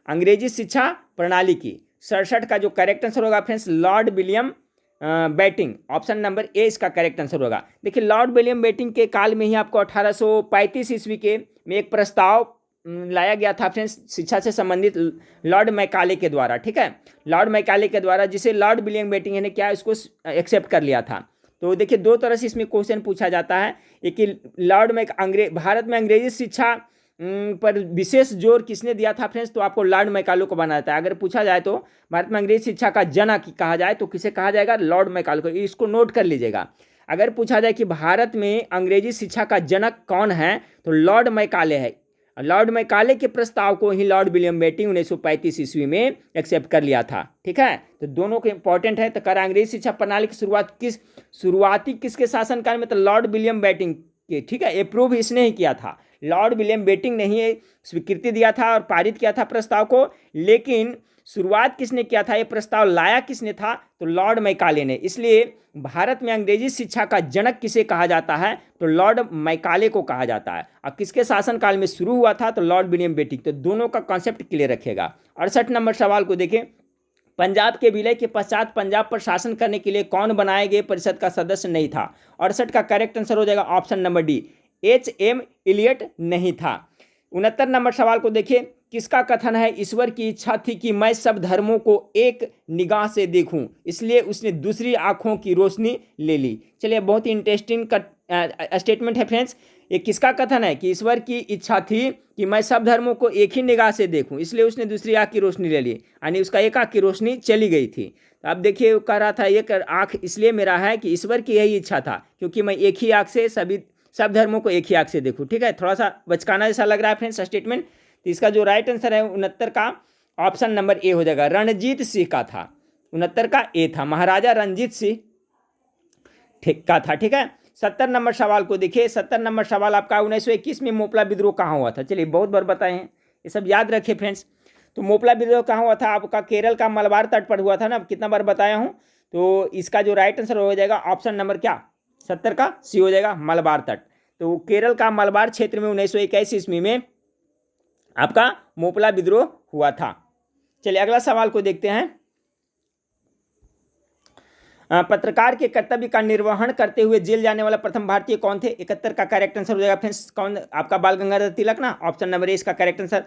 [SPEAKER 1] अंग्रेजी शिक्षा प्रणाली की। 67 का जो करेक्ट आंसर होगा friends, Lord William Bentinck. Option number A इसका करेक्ट आंसर होगा। देखिए लॉर्ड विलियम बेटिंग के काल में ही आपको 1835 ईस्वी के में एक प्रस्ताव लाया गया था फ्रेंड्स, शिक्षा से संबंधित लॉर्ड मैकाले के द्वारा। ठीक है, लॉर्ड मैकाले के द्वारा, जिसे लॉर्ड विलियम बेटिंग ने क्या इसको एक्सेप्ट कर लिया था। तो देखिए दो तरह से इसमें क्वेश्चन पूछा जाता है, एक कि भारत में अंग्रेजी शिक्षा पर विशेष जोर किसने दिया था फ्रेंड्स? तो आपको लॉर्ड मैकाले को बनाना था। अगर पूछा जाए तो भारत में अंग्रेजी शिक्षा का जनक कहा जाए तो किसे कहा जाएगा? लॉर्ड मैकाले को। इसको नोट कर लीजिएगा। अगर पूछा जाए कि भारत में अंग्रेजी शिक्षा का जनक कौन है तो लॉर्ड मैकाले है। लॉर्ड मैकाले के प्रस्ताव को ही लॉर्ड विलियम बेटिंग 1935 ईस्वी में एक्सेप्ट कर लिया था। ठीक है, तो दोनों के इंपॉर्टेंट है। तो कर अंग्रेजी शिक्षा प्रणाली की शुरुआती किसके शासनकाल में? तो लॉर्ड विलियम बेटिंग के। ठीक है, अप्रूव इसने ही किया था। लॉर्ड विलियम बेटिंग ने ही स्वीकृति दिया था और पारित किया था प्रस्ताव को, लेकिन शुरुआत किसने किया था, ये प्रस्ताव लाया किसने था? तो लॉर्ड मैकाले ने। इसलिए भारत में अंग्रेजी शिक्षा का जनक किसे कहा जाता है? तो लॉर्ड मैकाले को कहा जाता है। अब किसके शासनकाल में शुरू हुआ था? तो लॉर्ड विलियम बेटिंग। तो दोनों का कॉन्सेप्ट क्लियर रखेगा। 68 नंबर सवाल को देखें, पंजाब के विलय के पश्चात पंजाब पर शासन करने के लिए कौन बनाए गए परिषद का सदस्य नहीं था? 68 का करेक्ट आंसर हो जाएगा option number D, HM Eliot नहीं था। 69 नंबर सवाल को देखिए, किसका कथन है, ईश्वर की इच्छा थी कि मैं सब धर्मों को एक निगाह से देखूं, इसलिए उसने दूसरी आंखों की रोशनी ले ली। चलिए बहुत ही इंटरेस्टिंग स्टेटमेंट है फ्रेंड्स। ये किसका कथन है कि ईश्वर की इच्छा थी कि मैं सब धर्मों को एक ही निगाह से देखूं, इसलिए उसने दूसरी आंख की रोशनी ले ली, यानी उसका एक आंख की रोशनी चली गई थी। अब देखिए कह रहा था एक आंख इसलिए मेरा है कि ईश्वर की यही इच्छा था, क्योंकि मैं एक ही आंख से सब धर्मों को एक ही आंख से देखूं। ठीक है, थोड़ा सा बचकाना जैसा लग रहा है फ्रेंड्स स्टेटमेंट। तो इसका जो राइट आंसर है 69 का ऑप्शन नंबर ए हो जाएगा, रणजीत सिंह का था। 69 का ए था, महाराजा रणजीत सिंह ठीक का था। ठीक है, 70 नंबर सवाल को देखिए। 70 नंबर सवाल आपका 1921 में मोपला विद्रोह कहाँ हुआ था? चलिए बहुत बार बताए हैं, ये सब याद रखिए फ्रेंड्स। तो मोपला विद्रोह कहाँ हुआ था? आपका केरल का मलबार तट पर हुआ था ना, कितना बार बताया हूँ। तो इसका जो राइट आंसर हो जाएगा ऑप्शन नंबर क्या, 70 का सी हो जाएगा, मलबार तट। तो केरल का मलबार क्षेत्र में 1921 ईस्वी में आपका मोपला विद्रोह हुआ था। चलिए अगला सवाल को देखते हैं। पत्रकार के कर्तव्य का निर्वहन करते हुए जेल जाने वाला प्रथम भारतीय कौन थे? 71 का करेक्ट आंसर हो जाएगा फ्रेंड्स, कौन? आपका बाल गंगाधर तिलक ना, ऑप्शन नंबर ए इसका करेक्ट आंसर।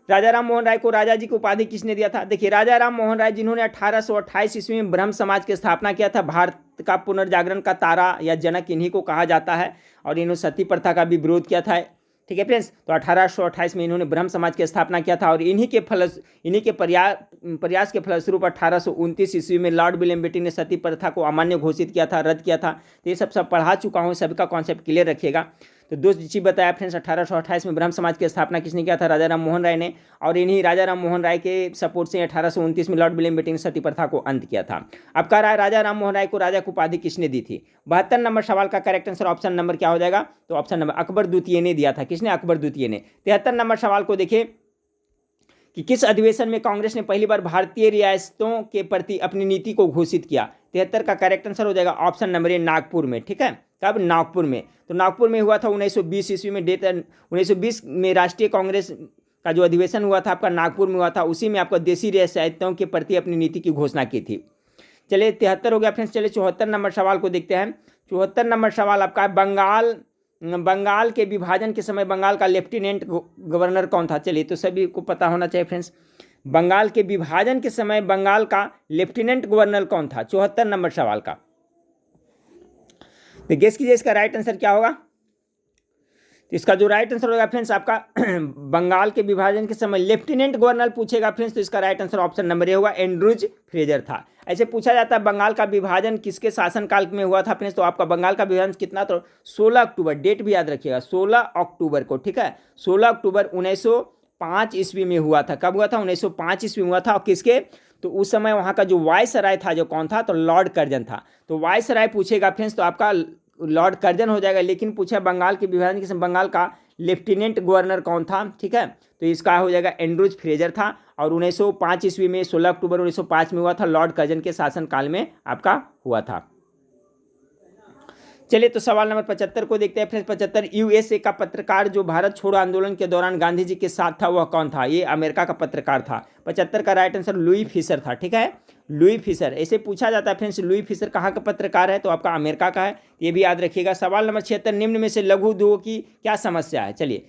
[SPEAKER 1] राजा राम मोहन राय को राजा जी की उपाधि किसने दिया था? देखिए राजा राम मोहन राय जिन्होंने 1828 ईस्वी में ब्रह्म समाज की स्थापना किया था, भारत का पुनर्जागरण का तारा या जनक इन्हीं को कहा जाता है, और इन्होंने सती प्रथा का भी विरोध किया था। ठीक है फ्रेंड्स, तो 1828 में इन्होंने ब्रह्म समाज की स्थापना किया था, और इन्हीं के प्रयास के फलस्वरूप 1829 ईस्वी में लॉर्ड विलियम बेटिंग ने सती प्रथा को अमान्य घोषित किया था, रद्द किया था। तो ये सब पढ़ा चुका हूँ, सभी का कॉन्सेप्ट क्लियर रखिएगा। तो दो चीज़ बताया फ्रेंड्स, 1828 में ब्रह्म समाज की स्थापना किसने किया था? राजा राम मोहन राय ने, और इन्हीं राजा राम मोहन राय के सपोर्ट से 1829 में लॉर्ड विलियम बेटिंग ने सती प्रथा को अंत किया था। अब कह रहा है राजा राम मोहन राय को राजा की उपाधि किसने दी थी? 72 नंबर सवाल का करेक्ट आंसर ऑप्शन नंबर क्या हो जाएगा? तो ऑप्शन नंबर अकबर द्वितीय ने दिया था। किसने? अकबर द्वितीय ने। 73 नंबर सवाल को देखिए कि किस अधिवेशन में कांग्रेस ने पहली बार भारतीय रियासतों के प्रति अपनी नीति को घोषित किया? 73 का करेक्ट आंसर हो जाएगा ऑप्शन नंबर ए, नागपुर में। ठीक है, कब? नागपुर में। तो नागपुर में हुआ था 1920 ईस्वी में। 1920 में राष्ट्रीय कांग्रेस का जो अधिवेशन हुआ था आपका नागपुर में हुआ था, उसी में आपका देशी रियासतों के प्रति अपनी नीति की घोषणा की थी। चलिए 73 हो गया फ्रेंड्स। चलिए 74 नंबर सवाल को देखते हैं। 74 नंबर सवाल आपका बंगाल के विभाजन के समय बंगाल का लेफ्टिनेंट गवर्नर कौन था? चलिए तो सभी को पता होना चाहिए फ्रेंड्स, बंगाल के विभाजन के समय बंगाल का लेफ्टिनेंट गवर्नर कौन था? 74 नंबर सवाल का। तो गेस कीजिए इसका राइट आंसर क्या होगा? तो इसका जो राइट आंसर होगा फ्रेंड्स आपका बंगाल के विभाजन के समय लेफ्टिनेंट गवर्नर पूछेगा फ्रेंड्स, तो इसका राइट आंसर ऑप्शन नंबर ए होगा, एंड्रूज फ्रेजर था। ऐसे पूछा जाता है बंगाल का विभाजन किसके शासनकाल में हुआ था फ्रेंड्स, तो आपका बंगाल का विभाजन कितना? तो 16 अक्टूबर, डेट भी याद रखिएगा, 16 अक्टूबर को। ठीक है, 16 अक्टूबर 1905 ईस्वी में हुआ था। कब हुआ था? 1905 ईस्वी में हुआ था। और किसके? तो उस समय वहाँ का जो वायसराय था जो कौन था? तो लॉर्ड कर्जन था। तो वायसराय पूछेगा फ्रेंड्स तो आपका लॉर्ड कर्जन हो जाएगा। लेकिन पूछा बंगाल के विभाजन के समय बंगाल का लेफ्टिनेंट गवर्नर कौन था? ठीक है, तो इसका हो जाएगा एंड्रूज फ्रेजर था। और 1905 ईस्वी में 16 अक्टूबर 1905 में हुआ था, लॉर्ड कर्जन के शासनकाल में आपका हुआ था। चलिए तो सवाल नंबर 75 को देखते हैं फ्रेंड्स। 75, यूएसए का पत्रकार जो भारत छोड़ो आंदोलन के दौरान गांधी जी के साथ था वह कौन था? ये अमेरिका का पत्रकार था। 75 का राइट आंसर लुई फिशर था। ठीक है, लुई फिशर। ऐसे पूछा जाता है फ्रेंड्स, लुई फिशर कहाँ का पत्रकार है? तो आपका अमेरिका का है, ये भी याद रखिएगा। सवाल नंबर 76, निम्न में से लघु उद्योग की क्या समस्या है? चलिए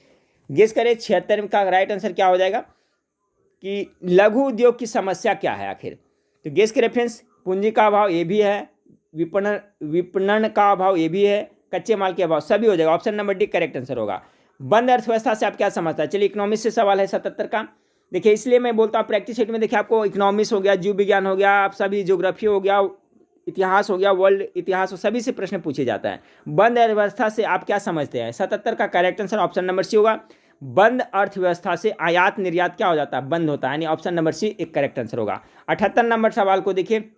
[SPEAKER 1] गेस करें, 76 का राइट आंसर क्या हो जाएगा कि लघु उद्योग की समस्या क्या है आखिर? तो गेस करें फ्रेंड्स, पूंजी का अभाव ये भी है, विपणन का अभाव ये भी है, कच्चे माल के अभाव, सभी हो जाएगा। Option number D correct answer होगा। बंद अर्थव्यवस्था से आप क्या समझते हैं? चलिए इकोनॉमिक्स से सवाल है 77 का। देखिए इसलिए मैं बोलता हूँ प्रैक्टिस सेट में, देखिए आपको इकोनॉमिक्स हो गया, जीव विज्ञान हो गया, आप सभी ज्योग्राफी हो गया, इतिहास हो गया, वर्ल्ड इतिहास हो, सभी से प्रश्न पूछे जाता है। बंद अर्थव्यवस्था से आप क्या समझते हैं? 77 का correct answer option number C होगा। बंद अर्थव्यवस्था से आयात निर्यात क्या हो जाता है? बंद होता है, यानी ऑप्शन नंबर सी एक करेक्ट आंसर होगा। 78 नंबर सवाल को देखिए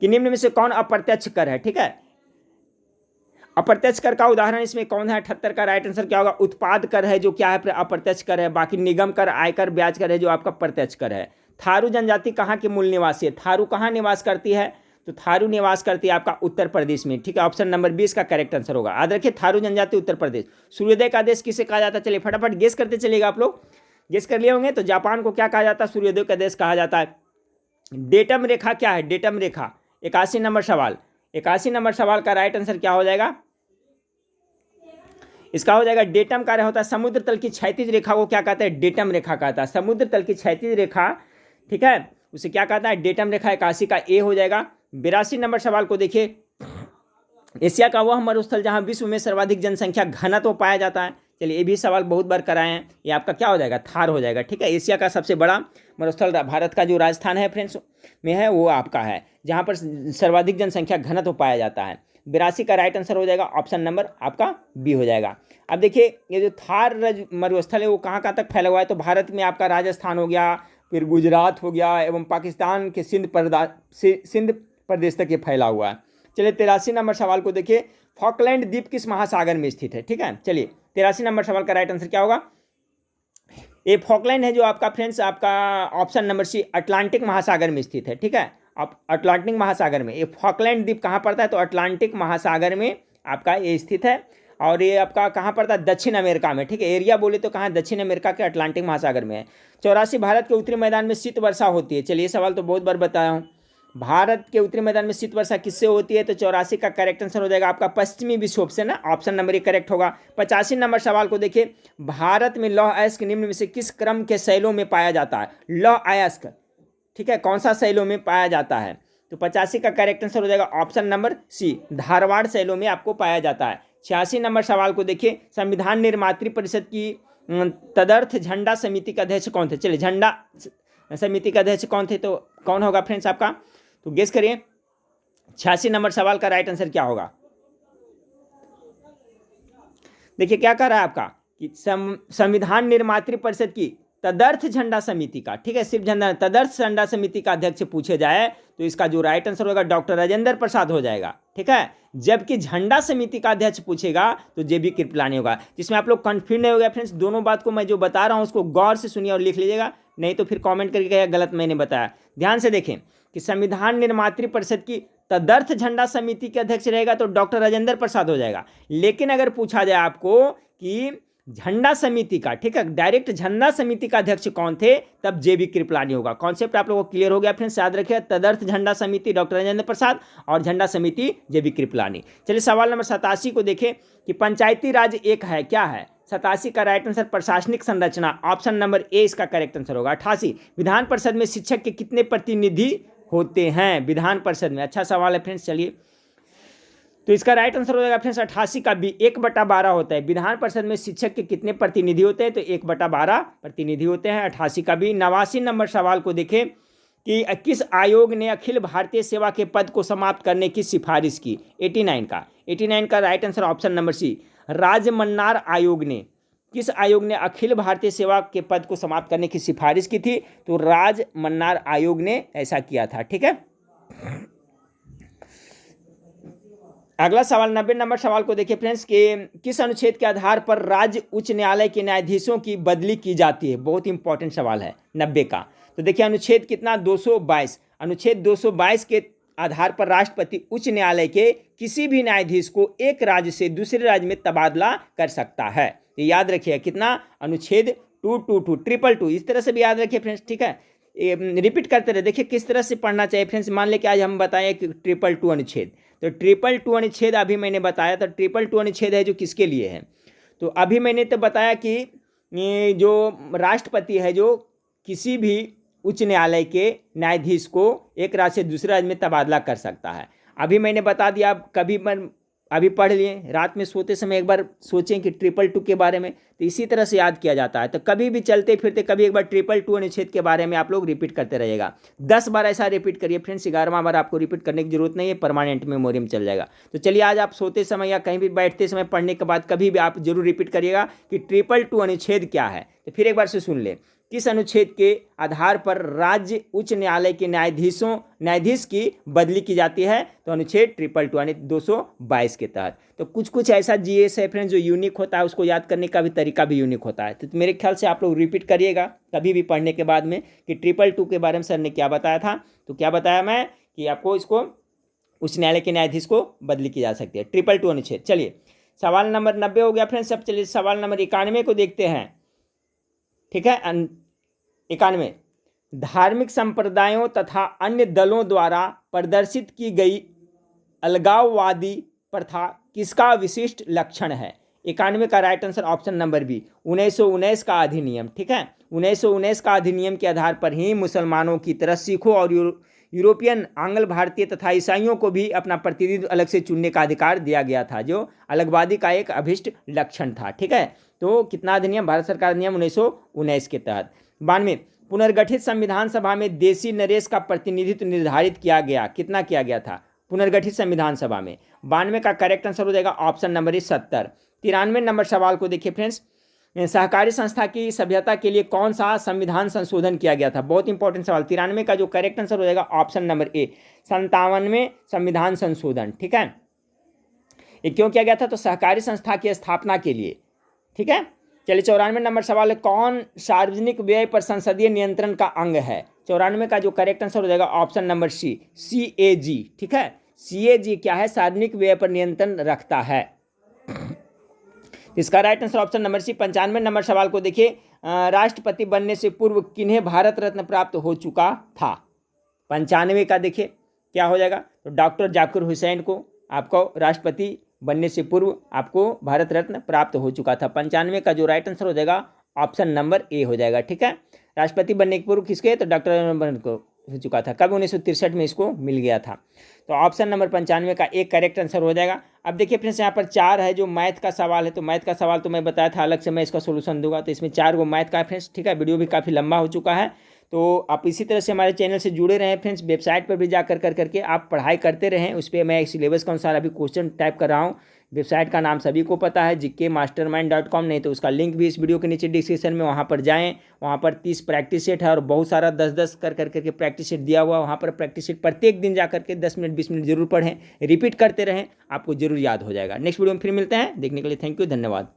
[SPEAKER 1] कि निम्न में से कौन अप्रत्यक्ष कर है? ठीक है, अप्रत्यक्ष कर का उदाहरण इसमें कौन है? 78 का राइट आंसर क्या होगा? उत्पाद कर है जो क्या है? अप्रत्यक्ष कर है। बाकी निगम कर, आयकर, ब्याज कर है जो आपका प्रत्यक्ष कर है। थारू जनजाति कहाँ के मूल निवासी है? थारू कहाँ निवास करती है? तो थारू निवास करती है आपका उत्तर प्रदेश में। ठीक है, ऑप्शन नंबर 20 का करेक्ट आंसर होगा। याद रखिए थारू जनजाति उत्तर प्रदेश। सूर्योदय का देश किसे कहा जाता है? चलिए फटाफट गेस करते चलिएगा। आप लोग गेस कर लिए होंगे। तो जापान को क्या कहा जाता है? सूर्योदय का देश कहा जाता है। डेटम रेखा क्या है? डेटम रेखा 81 नंबर सवाल। 81 नंबर सवाल का राइट आंसर क्या हो जाएगा? इसका हो जाएगा डेटम कार्य होता है समुद्र तल की क्षैतिज रेखा को क्या कहते हैं? डेटम रेखा कहता है। समुद्र तल की क्षैतिज रेखा, ठीक है, उसे क्या कहता है? डेटम रेखा। 81 का ए हो जाएगा। 82 नंबर सवाल को देखिए, एशिया का वह मरुस्थल जहां विश्व में सर्वाधिक जनसंख्या घनत्व पाया जाता है। चलिए ये भी सवाल बहुत बार कराए हैं, ये आपका क्या हो जाएगा? थार हो जाएगा। ठीक है, एशिया का सबसे बड़ा मरुस्थल भारत का जो राजस्थान है फ्रेंड्स में है वो आपका है, जहां पर सर्वाधिक जनसंख्या घनत्व पाया जाता है। 82 का राइट आंसर हो जाएगा ऑप्शन नंबर आपका बी हो जाएगा। अब देखिए ये जो थार मरुस्थल है वो कहाँ कहाँ तक फैला हुआ है? तो भारत में आपका राजस्थान हो गया, फिर गुजरात हो गया, एवं पाकिस्तान के सिंध प्रदेश तक ये फैला हुआ है। चलिए 83 नंबर सवाल को देखिए, फॉकलैंड द्वीप किस महासागर में स्थित है? ठीक है, चलिए 83 नंबर सवाल का राइट आंसर क्या होगा? ये फॉकलैंड है जो आपका फ्रेंड्स आपका ऑप्शन नंबर सी अटलांटिक महासागर में स्थित है। ठीक है, आप अटलांटिक महासागर में, ये फॉकलैंड द्वीप कहाँ पड़ता है? तो अटलांटिक महासागर में आपका ये स्थित है। और ये आपका कहाँ पड़ता है? दक्षिण अमेरिका में। ठीक है, एरिया बोले तो कहाँ? दक्षिण अमेरिका के अटलांटिक महासागर में है। 84 भारत के उत्तरी मैदान में शीत वर्षा होती है। चलिए ये सवाल तो बहुत बार बताया हूँ। भारत के उत्तरी मैदान में शीत वर्षा किससे होती है? तो 84 का करेक्ट आंसर हो जाएगा आपका पश्चिमी विक्षोभ से ना, ऑप्शन नंबर ए करेक्ट होगा। 85 नंबर सवाल को देखिए, भारत में लौह अयस्क निम्न में से किस क्रम के शैलों में पाया जाता है? लौह अयस्क, ठीक है, कौन सा शैलों में पाया जाता है? तो 85 का करेक्ट आंसर हो जाएगा ऑप्शन नंबर सी धारवाड़ शैलों में आपको पाया जाता है। 86 नंबर सवाल को देखिए, संविधान निर्मात्री परिषद की तदर्थ झंडा समिति का अध्यक्ष कौन थे? चलिए झंडा समिति का अध्यक्ष कौन थे? तो कौन होगा फ्रेंड्स आपका? तो गेस करिए 86 नंबर सवाल का राइट आंसर क्या होगा? देखिए क्या कर रहा है आपका कि संविधान निर्मात्री परिषद की तदर्थ झंडा समिति का, ठीक है, सिर्फ झंडा, तदर्थ झंडा समिति का अध्यक्ष पूछे जाए तो इसका जो राइट आंसर होगा डॉक्टर राजेंद्र प्रसाद हो जाएगा। ठीक है, जबकि झंडा समिति का अध्यक्ष पूछेगा तो जेबी कृपलानी होगा। जिसमें आप लोग कंफ्यूज नहीं हो गया फ्रेंड्स, दोनों बात को मैं जो बता रहा हूं उसको गौर से सुनिए और लिख लीजिएगा, नहीं तो फिर कमेंट करके कहेगा गलत मैंने बताया। ध्यान से देखें कि संविधान निर्मात्री परिषद की तदर्थ झंडा समिति के अध्यक्ष रहेगा तो डॉक्टर राजेंद्र प्रसाद हो जाएगा। लेकिन अगर पूछा जाए आपको कि झंडा समिति का, ठीक है, डायरेक्ट झंडा समिति का अध्यक्ष कौन थे, तब जेबी कृपलानी होगा। कॉन्सेप्ट आप लोगों को क्लियर हो गया फ्रेंड्स, याद रखिए तदर्थ झंडा समिति डॉक्टर राजेंद्र प्रसाद और झंडा समिति जेबी कृपलानी। चलिए सवाल नंबर 87 को देखें कि पंचायती राज एक है, क्या है? 87 का राइट आंसर प्रशासनिक संरचना, ऑप्शन नंबर ए इसका करेक्ट आंसर होगा। 88 विधान परिषद में शिक्षक के कितने प्रतिनिधि होते हैं विधान परिषद में? अच्छा सवाल है फ्रेंड्स। चलिए तो इसका राइट आंसर हो जाएगा फ्रेंड्स 88 का बी, 1/12 होता है। विधान परिषद में शिक्षक के कितने प्रतिनिधि होते हैं? तो 1/12 प्रतिनिधि होते हैं। 88 का बी। 89 नंबर सवाल को देखें कि किस आयोग ने अखिल भारतीय सेवा के पद को समाप्त करने की सिफारिश की? 89 का right answer option number C Rajamannar आयोग ने, किस आयोग ने अखिल भारतीय सेवा के पद को समाप्त करने की सिफारिश की थी? तो राज मन्नार आयोग ने ऐसा किया था। ठीक है, अगला सवाल 90 नंबर सवाल को देखिए फ्रेंड्स कि किस अनुच्छेद के आधार पर राज्य उच्च न्यायालय के न्यायाधीशों की बदली की जाती है? बहुत इंपॉर्टेंट सवाल है 90 का। तो देखिए अनुच्छेद कितना 222, अनुच्छेद 222 के आधार पर राष्ट्रपति उच्च न्यायालय के किसी भी न्यायाधीश को एक राज्य से दूसरे राज्य में तबादला कर सकता है। ये याद रखिए कितना, अनुच्छेद 222, 222, इस तरह से भी याद रखिए फ्रेंड्स। ठीक है, रिपीट करते रहे। देखिए किस तरह से पढ़ना चाहिए फ्रेंड्स। मान लें कि आज हम बताएं कि 222 अनुच्छेद, तो 222 अनुच्छेद अभी मैंने बताया था। 222 अनुच्छेद है जो किसके लिए है? तो अभी मैंने तो बताया कि जो राष्ट्रपति है जो किसी भी उच्च न्यायालय के न्यायाधीश को एक राज्य से दूसरे राज्य में तबादला कर सकता है। अभी मैंने बता दिया, कभी अभी पढ़ लिए, रात में सोते समय एक बार सोचें कि 222 के बारे में, तो इसी तरह से याद किया जाता है। तो कभी भी चलते फिरते कभी एक बार 222 अनुच्छेद के बारे में आप लोग रिपीट करते रहिएगा। 10 बार ऐसा रिपीट करिए फ्रेंड्स, 11वां बार आपको रिपीट करने की जरूरत नहीं है, परमानेंट मेमोरी में चल जाएगा। तो चलिए आज आप सोते समय या कहीं भी बैठते समय पढ़ने के बाद कभी भी आप जरूर रिपीट करिएगा कि 222 अनुच्छेद क्या है। तो फिर एक बार से सुन ले, किस अनुच्छेद के आधार पर राज्य उच्च न्यायालय के न्यायाधीश की बदली की जाती है? तो अनुच्छेद 222 यानी 222 के तहत। तो कुछ ऐसा जीएस है फ्रेंड्स जो यूनिक होता है, उसको याद करने का भी तरीका भी यूनिक होता है। तो मेरे ख्याल से आप लोग रिपीट करिएगा कभी भी पढ़ने के बाद में कि 222 के बारे में सर ने क्या बताया था। तो क्या बताया मैं कि आपको इसको उच्च न्यायालय के न्यायाधीश को बदली की जा सकती है, 222 अनुच्छेद। चलिए सवाल नंबर 90 हो गया फ्रेंड्स। अब चलिए सवाल नंबर 91 को देखते हैं। ठीक है, 91, धार्मिक संप्रदायों तथा अन्य दलों द्वारा प्रदर्शित की गई अलगाववादी प्रथा किसका विशिष्ट लक्षण है? 91 का right answer option number B, 1919 का अधिनियम। ठीक है, 1919 का अधिनियम के आधार पर ही मुसलमानों की तरह सिखों और यूरोपियन, आंग्ल भारतीय तथा ईसाइयों को भी अपना प्रतिनिधित्व अलग से चुनने का अधिकार दिया गया था, जो अलगवादी का एक अभिष्ट लक्षण था। ठीक है, तो कितना अधिनियम? भारत सरकार अधिनियम 1919 के तहत। 92, पुनर्गठित संविधान सभा में देशी नरेश का प्रतिनिधित्व निर्धारित किया गया। कितना किया गया था पुनर्गठित संविधान सभा में? 92 का करेक्ट आंसर हो जाएगा ऑप्शन नंबर 70। 93 नंबर सवाल को देखिए फ्रेंड्स, सहकारी संस्था की सभ्यता के लिए कौन सा संविधान संशोधन किया गया था? बहुत इंपॉर्टेंट सवाल। 93 का जो करेक्ट आंसर हो जाएगा ऑप्शन नंबर ए, 57वें संविधान संशोधन। ठीक है, ये क्यों किया गया था? तो सहकारी संस्था की स्थापना के लिए। ठीक है, चलिए 94 नंबर सवाल है, कौन सार्वजनिक व्यय पर संसदीय नियंत्रण का अंग है? 94 का जो करेक्ट आंसर हो जाएगा ऑप्शन नंबर सी, CAG। ठीक है, CAG क्या है? सार्वजनिक व्यय पर नियंत्रण रखता है। इसका right answer option number C. 95 number सवाल को देखिए, राष्ट्रपति बनने से पूर्व किन्हें भारत रत्न प्राप्त हो चुका था? 95 का देखिए क्या हो जाएगा? तो डॉक्टर जाकिर हुसैन को आपको राष्ट्रपति बनने से पूर्व आपको भारत रत्न प्राप्त हो चुका था। 95 का जो राइट आंसर हो जाएगा ऑप्शन नंबर ए हो जाएगा। ठीक है, राष्ट्रपति बनने के पूर्व किसके? तो डॉक्टर को हो चुका था। कब? 1963 में इसको मिल गया था। तो ऑप्शन नंबर 95 का एक करेक्ट आंसर हो जाएगा। अब देखिए फ्रेंड्स यहाँ पर 4 है जो मैथ का सवाल है। तो मैथ का सवाल तो मैं बताया था अलग से मैं इसका सोल्यूशन दूंगा। तो इसमें 4 मैथ का है फ्रेंड्स। ठीक है, वीडियो भी काफ़ी लंबा हो चुका है। तो आप इसी तरह से हमारे चैनल से जुड़े रहें फ्रेंड्स। वेबसाइट पर भी जा करके आप पढ़ाई करते रहें। उस पर मैं सिलेबस के अनुसार अभी क्वेश्चन टाइप कर रहा हूँ। वेबसाइट का नाम सभी को पता है, gkmastermind.com। नहीं तो उसका लिंक भी इस वीडियो के नीचे डिस्क्रिप्शन में, वहाँ पर जाएं। वहाँ पर 30 प्रैक्टिस सेट है और बहुत सारा 10-10 करके प्रैक्टिस सेट दिया हुआ। वहाँ पर प्रैक्टिस सेट प्रत्येक दिन जा करके 10 मिनट 20 मिनट जरूर पढ़ें, रिपीट करते रहें, आपको जरूर याद हो जाएगा। नेक्स्ट वीडियो में फिर मिलते हैं। देखने के लिए थैंक यू, धन्यवाद।